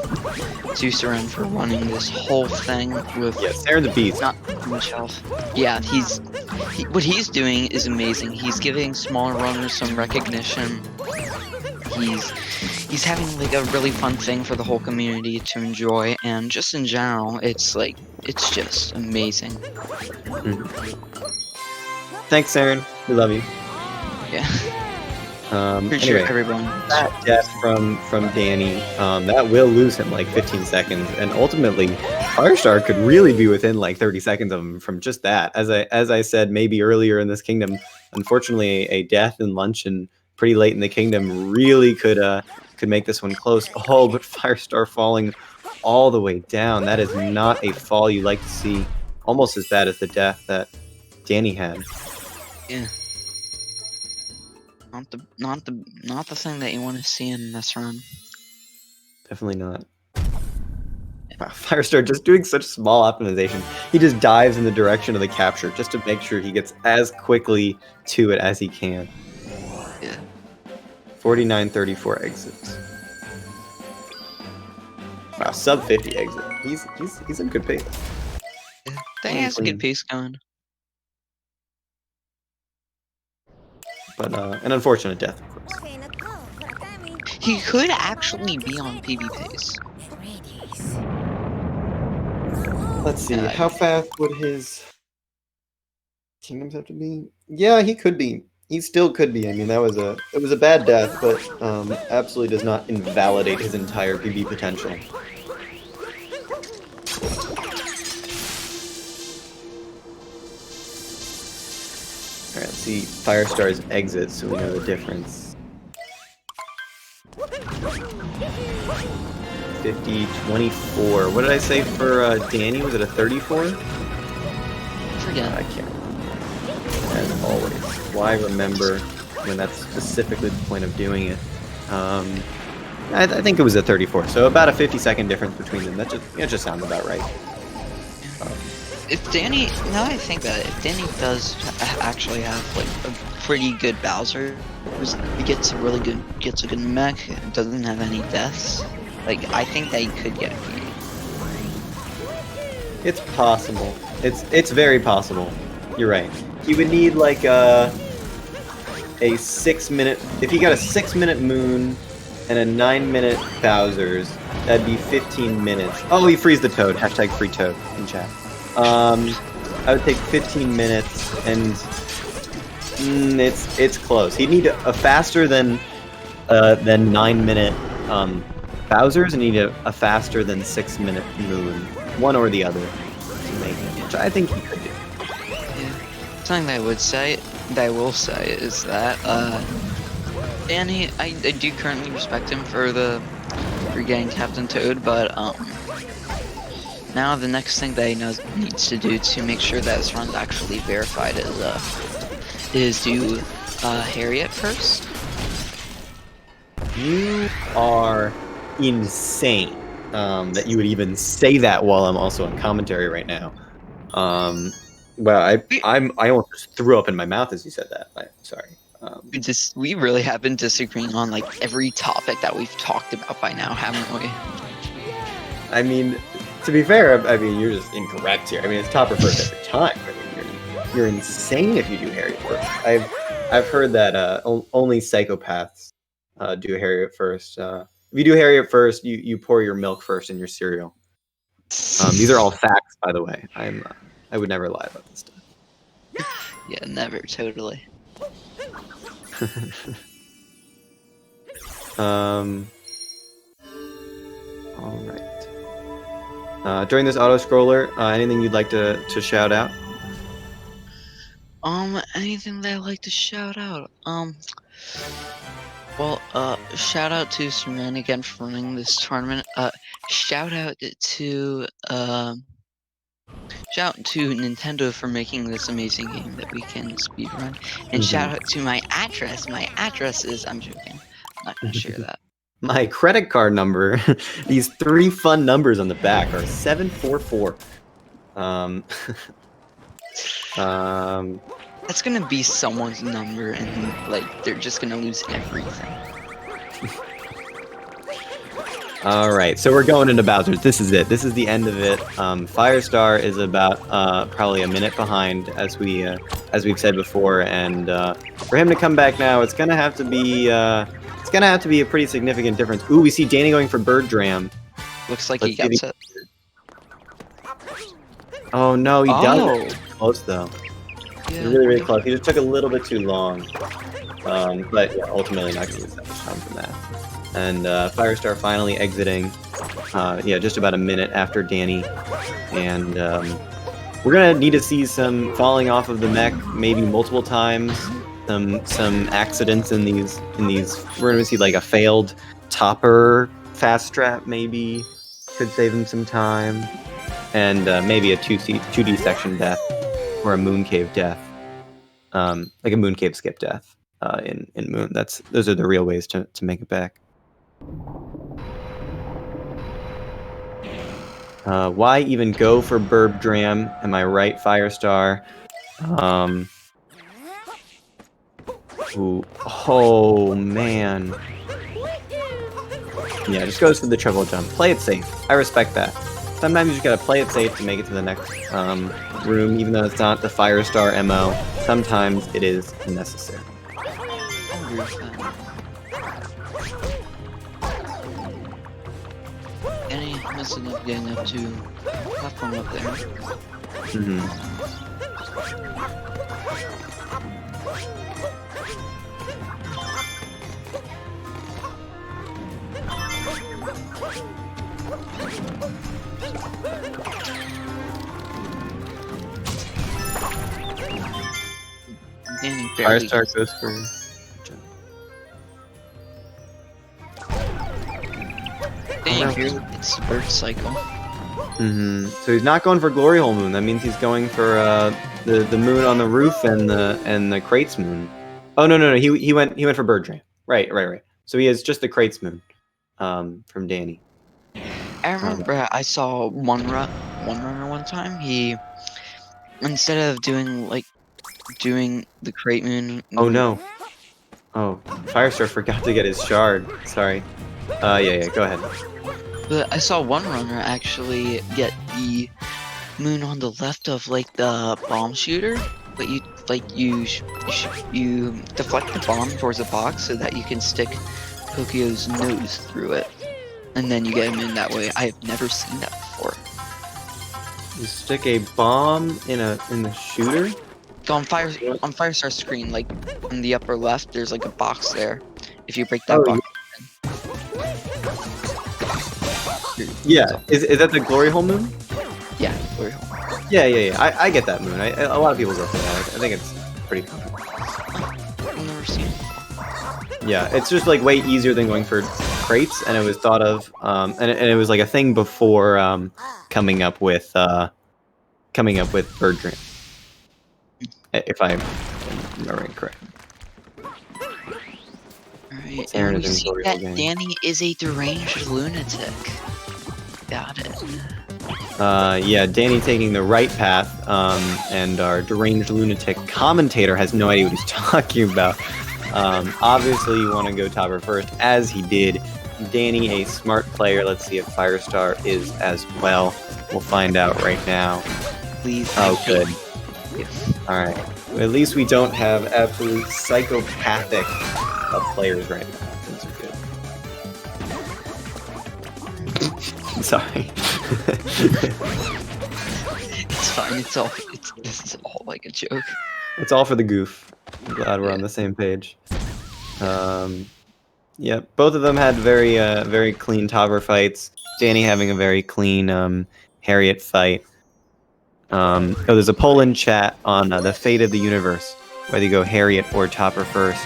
Seren for running this whole thing with Seren's a beast. Not much health. Yeah, what he's doing is amazing. He's giving smaller runners some recognition. He's having like a really fun thing for the whole community to enjoy, and just in general, it's just amazing. Thanks, Seren. We love you. Yeah. Anyway, everyone. that death from Danny, that will lose him like 15 seconds, and ultimately, Firestar could really be within like 30 seconds of him from just that. As I said, maybe earlier in this kingdom, unfortunately, a death in luncheon pretty late in the kingdom really could make this one close. Oh, but Firestar falling all the way down. That is not a fall you like to see. Almost as bad as the death that Danny had. Yeah. Not the thing that you want to see in this run. Definitely not. Wow, Firestar just doing such small optimization. He just dives in the direction of the capture just to make sure he gets as quickly to it as he can. Yeah. 49-34 exits. Wow, sub 50 exit. He's in good pace. Yeah. Danny has a good pace going. But an unfortunate death, of course. He could actually be on PB pace. Let's see, how fast would his kingdoms have to be? Yeah, he could be. He still could be. I mean, it was a bad death, but absolutely does not invalidate his entire PB potential. All right, let's see Firestar's exit so we know the difference. 50-24. What did I say for Danny? Was it a 34? Forget. I can't. As always. Why remember when that's specifically the point of doing it? I think it was a 34. So about a 50-second difference between them. That just sounds about right. If Danny, now that I think about it, if Danny does actually have like a pretty good Bowser, he gets a good mech, doesn't have any deaths, like I think that he could get a PB. It's possible. It's very possible. You're right. He would need like a 6-minute. If he got a 6-minute Moon and a 9-minute Bowser's, that'd be 15 minutes. Oh, he frees the Toad. Hashtag free Toad in chat. I would take 15 minutes, and it's close. He'd need a faster than 9-minute Bowser's, and he'd need a faster than 6-minute Moon, one or the other, to make it, which I think he could do. Yeah. Something that I will say is that Danny, I do currently respect him for getting Captain Toad, but now the next thing that he needs to do to make sure that his run's actually verified is do Harriet first. You are insane that you would even say that while I'm also on commentary right now. Well, I almost just threw up in my mouth as you said that. I'm sorry. We really have been disagreeing on like every topic that we've talked about by now, haven't we? I mean, to be fair, I mean you're just incorrect here. I mean it's Topper first every time. I mean, you're insane if you do Harriet first. I've heard that only psychopaths do Harriet first. If you do Harriet first, you pour your milk first in your cereal. These are all facts, by the way. I would never lie about this stuff. Yeah, never, totally. All right. During this auto scroller, anything you'd like to shout out? Anything that I'd like to shout out? Well, shout out to Superman again for running this tournament. Shout out to Nintendo for making this amazing game that we can speedrun. And shout out to my address. My address is, I'm joking. I'm not gonna share that. My credit card number, these 3 fun numbers on the back are 744. That's gonna be someone's number, and like they're just gonna lose everything. All right, so we're going into Bowser's. This is it. This is the end of it. Firestar is about probably a minute behind, as we've said before, and for him to come back now, it's gonna have to be a pretty significant difference. Ooh, we see Danny going for Bird Dram. Looks like he gets it. Oh no, he doesn't. Close though. Yeah. Really, really close. He just took a little bit too long. But yeah, ultimately not going to lose that much time from that. And Firestar finally exiting, just about a minute after Danny. And we're going to need to see some falling off of the mech, maybe multiple times. Some accidents in these. We're going to see like a failed topper fast trap, maybe. Could save him some time. And maybe a 2D section death or a moon cave death. Like a moon cave skip death in Moon. Those are the real ways to make it back. Why even go for Burb Dram? Am I right, Firestar? Ooh. Oh, man. Yeah, just goes for the triple jump. Play it safe. I respect that. Sometimes you just gotta play it safe to make it to the next room, even though it's not the Firestar MO. Sometimes it is necessary. Danny must end up getting up to platform up there. Danny barely. Firestar goes for. It's the bird cycle. So he's not going for Glory Hole Moon. That means he's going for the moon on the roof and the Crates Moon. Oh no! He went for Bird Dream. Right. So he has just the Crates Moon from Danny. I remember I saw one runner one time. He, instead of doing the Crate Moon. Oh no! Oh, Firestar forgot to get his shard. Sorry. Yeah. Go ahead. But I saw one runner actually get the moon on the left of like the bomb shooter, but you deflect the bomb towards the box so that you can stick Tokyo's nose through it, and then you get him in that way. I have never seen that before. You stick a bomb in the shooter? So on Firestar's screen, like in the upper left, there's like a box there. If you break that box. Yeah, is that the Glory Hole Moon? Yeah, Glory Hole. Yeah. I get that moon. A lot of people go for that. I think it's pretty common. I've never seen it. Yeah, it's just like way easier than going for crates, and it was thought of, and it was like a thing before coming up with Bird Dream, if I'm remembering correctly. Alright, and we see that Danny is a deranged lunatic. Got it. Yeah, Danny taking the right path, and our deranged lunatic commentator has no idea what he's talking about. Obviously, you want to go topper first, as he did. Danny, a smart player. Let's see if Firestar is as well. We'll find out right now. Please. Oh, good. Alright. Well, at least we don't have absolute psychopathic players right now. Things are good. Sorry. It's fine. This is all like a joke. It's all for the goof. I'm glad we're on the same page. Yeah, both of them had very clean topper fights. Danny having a very clean Harriet fight. There's a poll in chat on the fate of the universe, whether you go Harriet or topper first.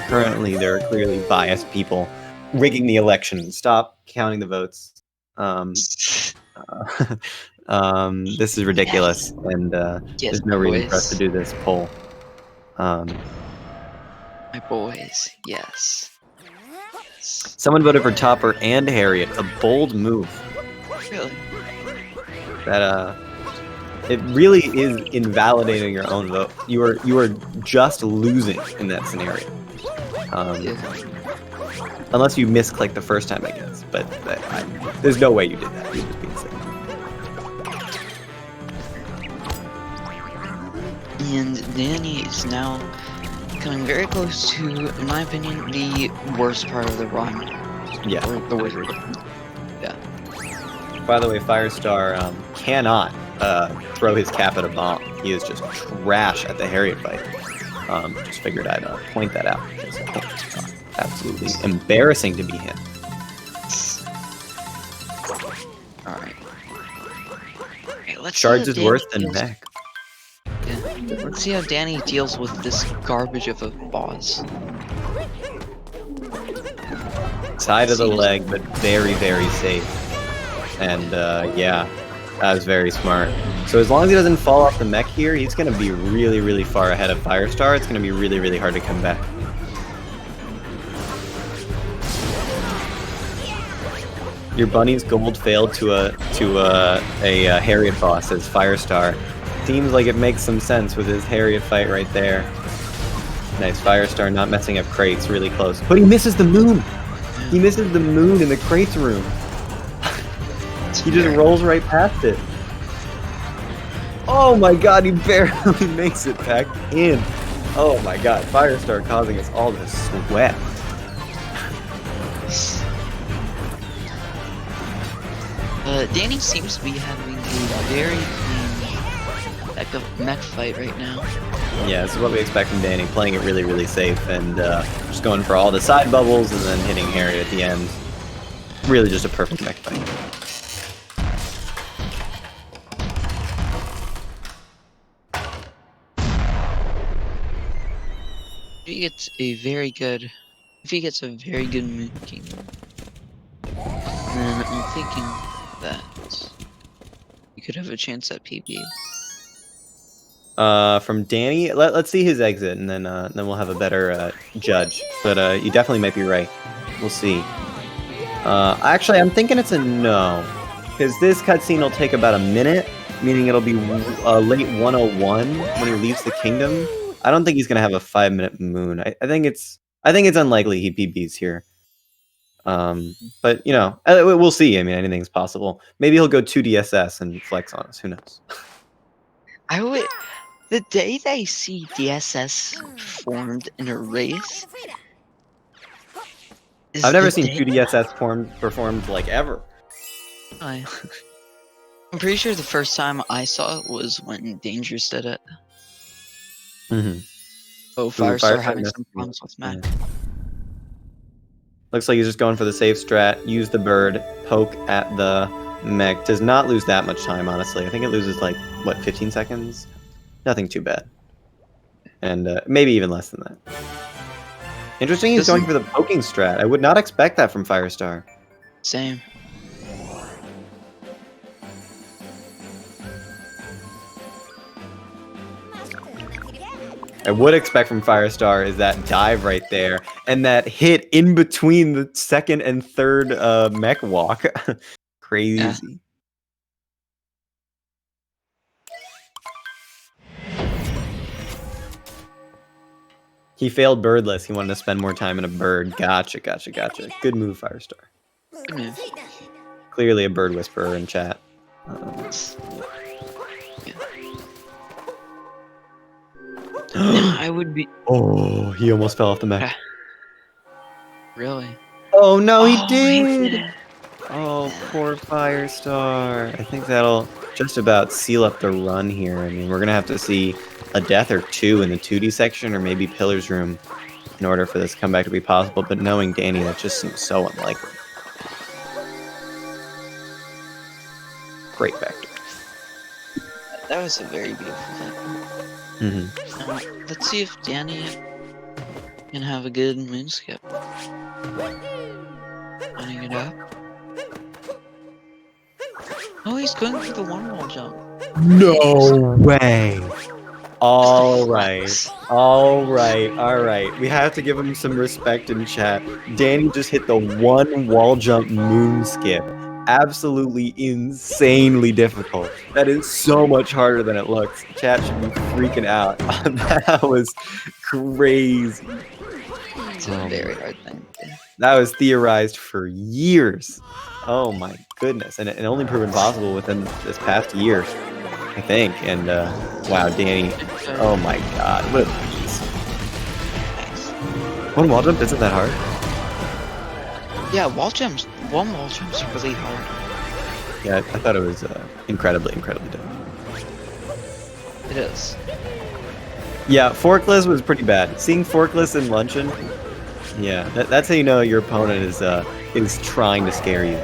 Currently, there are clearly biased people rigging the election. Stop counting the votes. This is ridiculous, and there's no reason for us to do this poll. My boys, yes. Someone voted for Topper and Harriet. A bold move. Really? That it really is invalidating your own vote. You are just losing in that scenario. Unless you misclicked the first time, I guess. But there's no way you did that. You're just being sick. And Danny is now coming very close to, in my opinion, the worst part of the run. Yeah. Or the wizard. Yeah. By the way, Firestar cannot throw his cap at a bomb. He is just trash at the Harriet fight. Just figured I'd point that out because I think it's absolutely embarrassing to be him. Alright. Okay, let's Shards is worse than mech. Yeah. Let's see how Danny deals with this garbage of a boss. Side of the leg, but very, very safe. And yeah, that was very smart. So as long as he doesn't fall off the mech here, he's going to be really, really far ahead of Firestar. It's going to be really, really hard to come back. Your bunny's gold failed to a Harriet boss as Firestar. Seems like it makes some sense with his Harriet fight right there. Nice, Firestar not messing up crates, really close. But he misses the moon! He misses the moon in the crates room. He just rolls right past it. Oh my god, he barely makes it back in. Oh my god, Firestar causing us all to sweat. Danny seems to be having a very clean mech fight right now. Yeah, this is what we expect from Danny, playing it really, really safe and just going for all the side bubbles and then hitting Harry at the end. Really just a perfect mech fight. If he gets a very good Moon Kingdom, then I'm thinking that he could have a chance at PB. From Danny, let's see his exit, and then we'll have a better judge. But you definitely might be right. We'll see. Actually, I'm thinking it's a no, because this cutscene will take about a minute, meaning it'll be late 101 when he leaves the kingdom. I don't think he's gonna have a 5-minute moon. I think it's unlikely he PBs here. But you know, we'll see. I mean, anything's possible. Maybe he'll go 2DSS and flex on us. Who knows? I would. The day they see DSS performed in a race. I've never seen 2DSS performed like ever. I'm pretty sure the first time I saw it was when Dangerous did it. Mm-hmm. Oh, Firestar having some problems with mech. Yeah. Looks like he's just going for the safe strat. Use the bird. Poke at the mech. Does not lose that much time, honestly. I think it loses like, what, 15 seconds? Nothing too bad. And maybe even less than that. Interesting he's going for the poking strat. I would not expect that from Firestar. Same. I would expect from Firestar is that dive right there, and that hit in between the second and third mech walk. Crazy. Yeah. He failed birdless. He wanted to spend more time in a bird. Gotcha. Good move, Firestar. Good move. Clearly a bird whisperer in chat. I would be. Oh, he almost fell off the mech. Really? Oh no, he did! Oh, poor Firestar. I think that'll just about seal up the run here. I mean, we're gonna have to see a death or two in the 2D section, or maybe Pillar's Room, in order for this comeback to be possible. But knowing Danny, that just seems so unlikely. Great vector. That was a very beautiful thing. Let's see if Danny can have a good moon skip. Lining it up. Oh, he's going for the one wall jump. No way. All right. We have to give him some respect in chat. Danny just hit the one wall jump moon skip. Absolutely insanely difficult. That is so much harder than it looks. Chat should be freaking out. That was crazy. It's a very hard thing. That was theorized for years. Oh my goodness. And only proven possible within this past year, I think. And wow, Danny. Oh my god. What a beast. One wall jump isn't that hard? Yeah, one wall jump's really hard. Yeah, I thought it was incredibly, incredibly difficult. It is. Yeah, Forkless was pretty bad. Seeing Forkless in Luncheon, yeah, that's how you know your opponent is trying to scare you.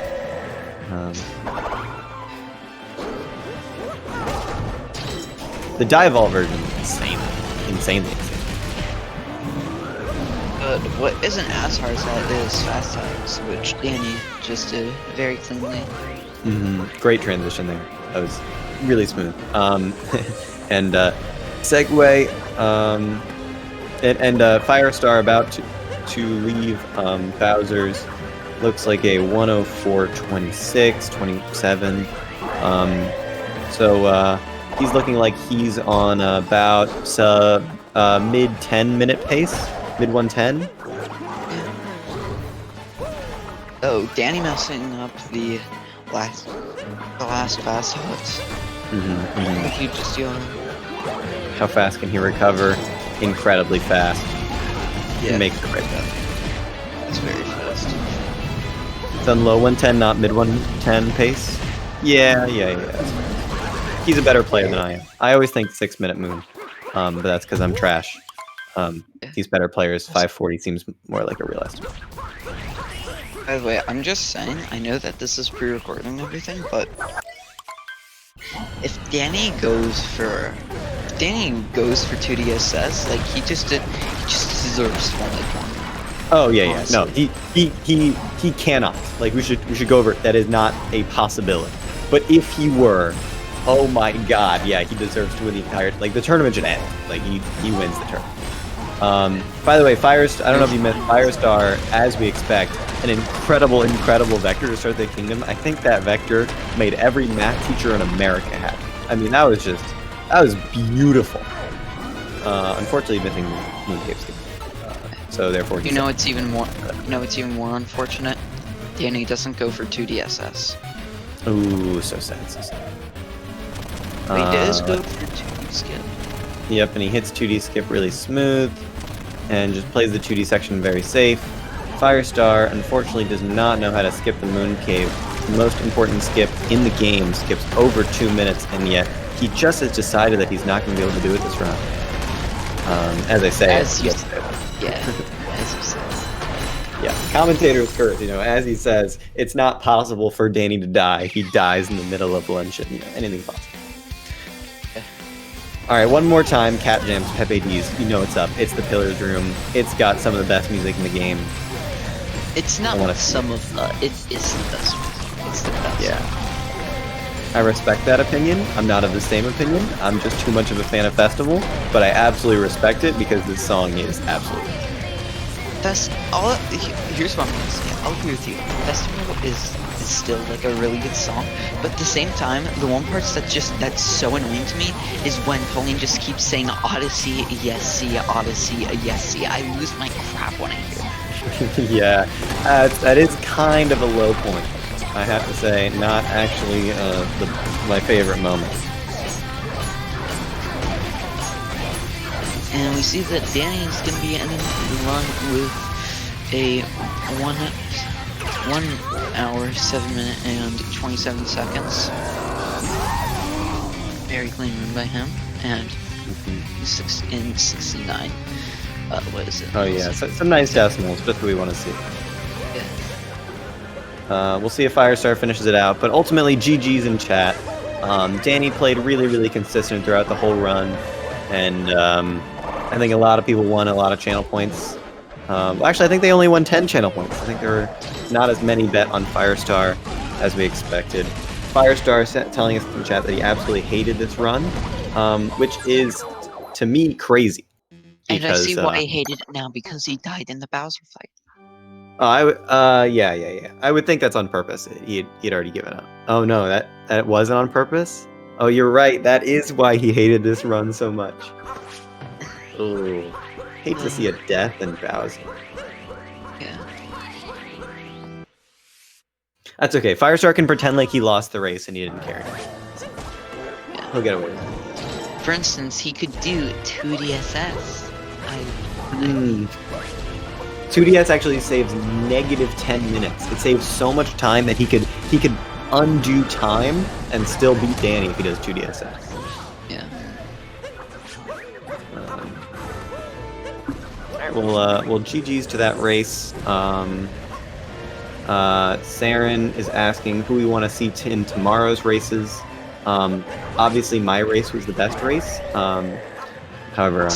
The Dive-All version is insanely insane. But what isn't as hard as that is fast tags, which Danny just did very cleanly. Great transition there. That was really smooth. And segue, and Firestar about to leave Bowser's. Looks like a 104.26, 27. So he's looking like he's on about mid 10-minute pace, mid 110. Oh, Danny messing up the last fast hooks. He just How fast can he recover? Incredibly fast. Yeah. Make the right bet. That's very fast. It's on low 110, not mid 110 pace. Yeah. That's fine. He's a better player than I am. I always think 6-minute Moon, but that's because I'm trash. These better players, 540 seems more like a real estimate. By the way, I'm just saying, I know that this is pre-recording and everything, but if Danny goes for 2DSS, like he just deserves one like one. Oh yeah. No, he cannot. Like we should go over it. That is not a possibility. But if he were, oh my god, yeah, he deserves to win the entire. Like the tournament should end. Like he wins the tournament. By the way, Firestar. I don't know if you missed Firestar, as we expect, an incredible vector to start the kingdom. I think that vector made every math teacher in America happy. I mean, that was beautiful. Unfortunately, missing Mooncave's kingdom. So therefore, You know, it's even more unfortunate. Danny doesn't go for 2DSS. Ooh, so sad. But he does go for 2D skip. Yep, and he hits 2D skip really smooth, and just plays the 2D section very safe. Firestar, unfortunately, does not know how to skip the Moon Cave. The most important skip in the game skips over 2 minutes, and yet he just has decided that he's not going to be able to do it this round. As I say, as you said. Yeah, commentator's curse, as he says, it's not possible for Danny to die. He dies in the middle of luncheon. Anything possible. Alright, one more time, Cat Jams, Pepe D's, it's up. It's the Pillars Room. It's got some of the best music in the game. It's not some of the, it's the best music. It's the best. Yeah. I respect that opinion. I'm not of the same opinion. I'm just too much of a fan of Festival, but I absolutely respect it because this song is absolutely here's what I'm gonna say. I'll agree with you. Festival is still like a really good song, but at the same time, the one part that's so annoying to me is when Pauline just keeps saying Odyssey, yes, see, Odyssey, yes, see. I lose my crap when I hear it. Yeah, that is kind of a low point. I have to say, not actually my favorite moment. And we see that Danny is going to be ending the run with a 1 hour, 7 minute, and 27 seconds. Very clean run by him, and in 69. What is it? Oh yeah, some nice decimals, just what we want to see. Yeah. We'll see if Firestar finishes it out, but ultimately GG's in chat. Danny played really consistent throughout the whole run, and I think a lot of people won a lot of channel points. Actually, I think they only won 10 channel points. I think there were not as many bet on Firestar as we expected. Firestar telling us in the chat that he absolutely hated this run, which is, to me, crazy. And I see why he hated it now, because he died in the Bowser fight. Yeah. I would think that's on purpose. He'd already given up. Oh no, that wasn't on purpose? Oh, you're right. That is why he hated this run so much. Oh, hate to see a death in Bowser. Yeah. That's okay. Firestar can pretend like he lost the race and he didn't care. Yeah. He'll get away with it. For instance, he could do 2DSS. 2DS actually saves -10 minutes. It saves so much time that he could undo time and still beat Danny if he does 2DSS. Yeah. Alright, well, GG's to that race. Saren is asking who we want to see in tomorrow's races. Obviously, my race was the best race. However,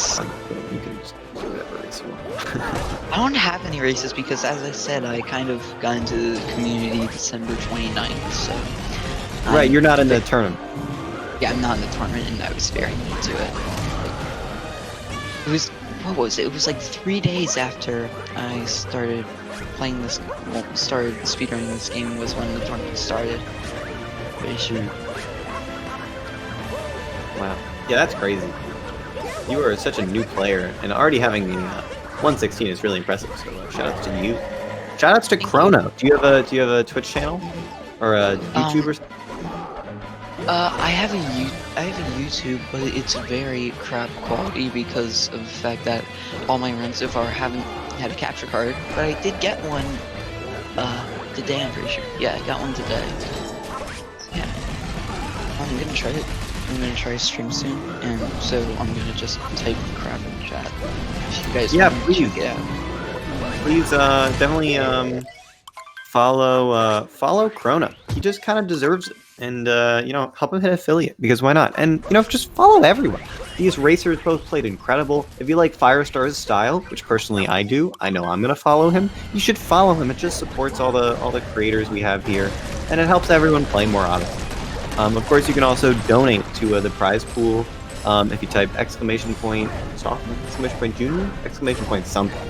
you can just do whatever race you want. I don't have any races because, as I said, I kind of got into the community December 29th, so... Right, you're not in the tournament. Yeah, I'm not in the tournament, and I was very new to it. It was... What was it? It was like 3 days after I started playing this... Well, started speedrunning this game was when the tournament started. Pretty sure. Wow. Yeah, that's crazy. You are such a new player, and already having the 116 is really impressive. So shoutouts to you. Shoutouts to Chrono. Do you have a Twitch channel or a YouTube or something? I have a YouTube, but it's very crap quality because of the fact that all my runs so far haven't had a capture card. But I did get one today, I'm pretty sure. Yeah, I got one today. Yeah. I'm gonna try it. I'm gonna try stream soon, and so I'm gonna just type crap in the chat. If you guys please, please definitely follow Krona. He just kind of deserves it, and help him hit affiliate because why not? And just follow everyone. These racers both played incredible. If you like Firestar's style, which personally I do, I know I'm gonna follow him. You should follow him. It just supports all the creators we have here, and it helps everyone play more honestly. Of course, you can also donate to the prize pool if you type !sophomore, !junior, !something.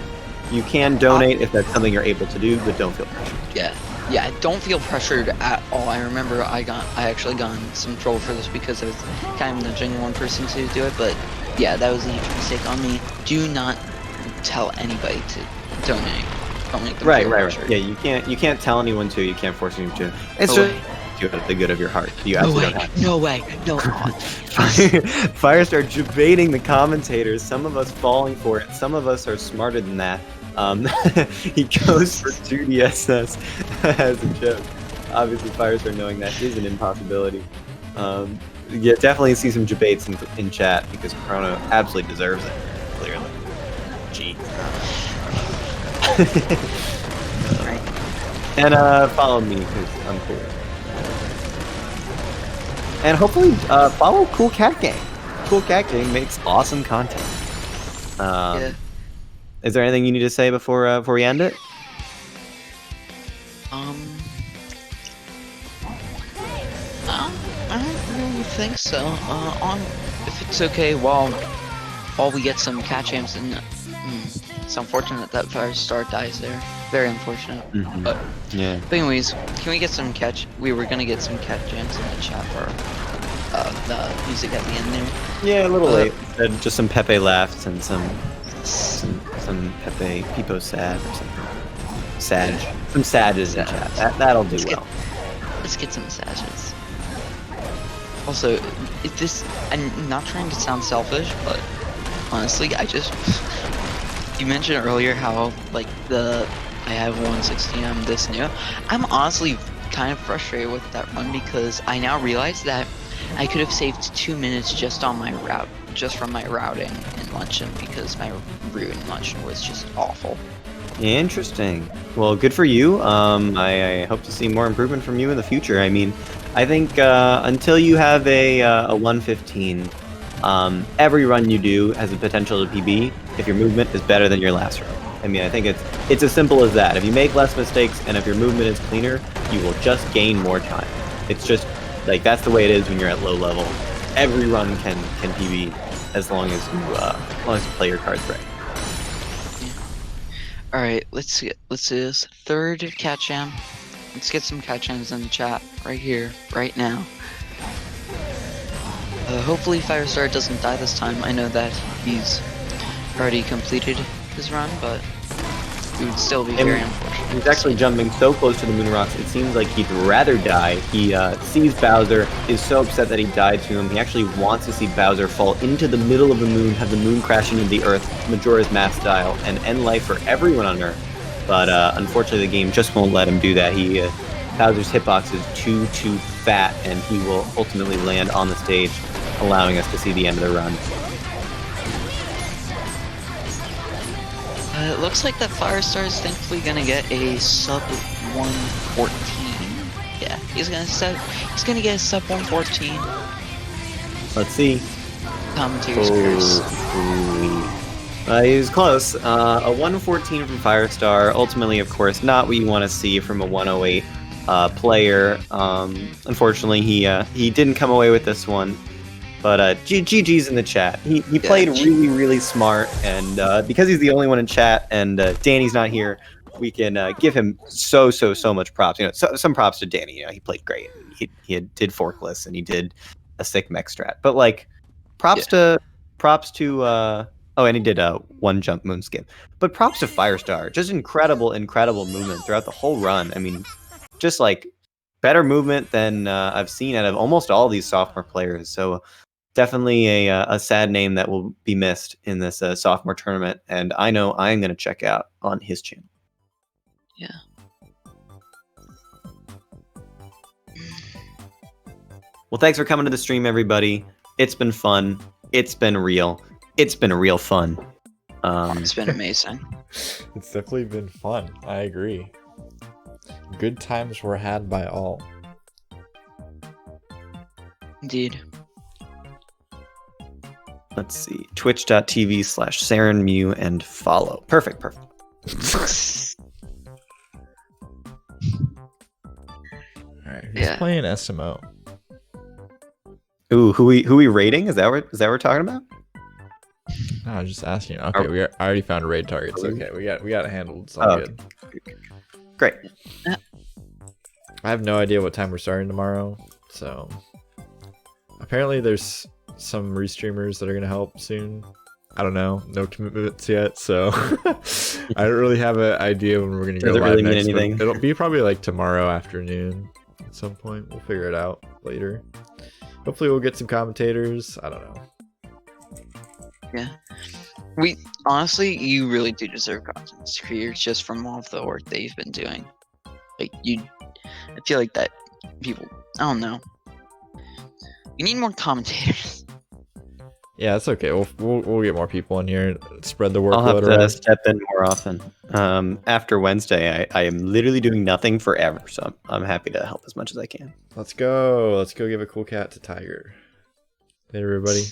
You can donate if that's something you're able to do, but don't feel pressured. Yeah, don't feel pressured at all. I remember I actually got some troll for this because I was kind of nudging one person to do it, but yeah, that was a huge mistake on me. Do not tell anybody to donate. Don't make them feel pressured. Yeah, you can't tell anyone to. You can't force anyone to. It's just the good of your heart. You absolutely don't have to. No way. Firestar debating the commentators. Some of us falling for it. Some of us are smarter than that. He goes for 2DSS as a joke. Obviously, Firestar knowing that is an impossibility. Yeah, definitely see some debates in chat because Chrono absolutely deserves it. Clearly. Gee. And follow me because I'm cool. And hopefully follow Cool Cat Gang. Cool Cat Gang makes awesome content. Is there anything you need to say before we end it? I don't really think so. If it's okay, while we get some cat champs, and it's unfortunate that Firestar dies there. Very unfortunate. But anyways, can we get some we were gonna get some cat jams in the chat for the music at the end there. Yeah, a little late. Just some Pepe laughs and some Pepe Pipo sad or something. Sag. Some sages in chat. That'll do well. Let's get some sages. Also, I'm not trying to sound selfish, but honestly, you mentioned earlier how I have 116, I'm this new. I'm honestly kind of frustrated with that run because I now realize that I could have saved 2 minutes just on my route, just from my routing in Luncheon because my route in Luncheon was just awful. Interesting. Well, good for you. I hope to see more improvement from you in the future. I mean, I think until you have a 115, every run you do has the potential to PB if your movement is better than your last run. I mean, I think it's as simple as that. If you make less mistakes and if your movement is cleaner, you will just gain more time. It's just that's the way it is when you're at low level. Every run can PB as long as you play your cards right. All right, let's do this. Third cat jam. Let's get some cat jams in the chat right here, right now. Hopefully Firestar doesn't die this time. I know that he's already completed his run, but it would still be very unfortunate. He's actually jumping so close to the moon rocks, it seems like he'd rather die. He sees Bowser, is so upset that he died to him. He actually wants to see Bowser fall into the middle of the moon, have the moon crash into the Earth, Majora's Mask style, and end life for everyone on Earth. But unfortunately, the game just won't let him do that. Bowser's hitbox is too fat, and he will ultimately land on the stage, allowing us to see the end of the run. It looks like that Firestar is thankfully gonna get a sub 114. Yeah, he's gonna get a sub 114. Let's see. Commentator's curse. He was close. A 114 from Firestar. Ultimately, of course, not what you want to see from a 108 player. Unfortunately, he didn't come away with this one. But GG's in the chat. He played really, really smart, and because he's the only one in chat, and Danny's not here, we can give him so much props. You know, some props to Danny. You know, he played great. He did forkless, and he did a sick mech strat. But like, props to oh, and he did a one jump moonskin. But props to Firestar. Just incredible movement throughout the whole run. I mean, just like better movement than I've seen out of almost all these sophomore players. So definitely a sad name that will be missed in this sophomore tournament. And I know I'm going to check out on his channel. Yeah. Well, thanks for coming to the stream, everybody. It's been fun. It's been real. It's been real fun. It's been amazing. It's definitely been fun. I agree. Good times were had by all. Indeed. Let's see. Twitch.tv/SarenMew and follow. Perfect. Alright, who's playing SMO? Ooh, who we rating? Is that what we're talking about? No, I was just asking. Okay, I already found a raid target. It's okay. We got it handled. It's all good. Great. I have no idea what time we're starting tomorrow, so apparently there's some restreamers that are gonna help soon. I don't know. No commitments yet, so I don't really have an idea when we're gonna go live really next. mean anything. It'll be probably like tomorrow afternoon at some point. We'll figure it out later. Hopefully we'll get some commentators. I don't know. Yeah. Honestly, you really do deserve content creators just from all of the work that you've been doing. Like, I feel like that people, I don't know. We need more commentators. Yeah, that's okay. We'll get more people in here and spread the workload I'll have to around. step in more often. After Wednesday, I am literally doing nothing forever, so I'm happy to help as much as I can. Let's go. Let's go give a cool cat to Tiger. Later, everybody.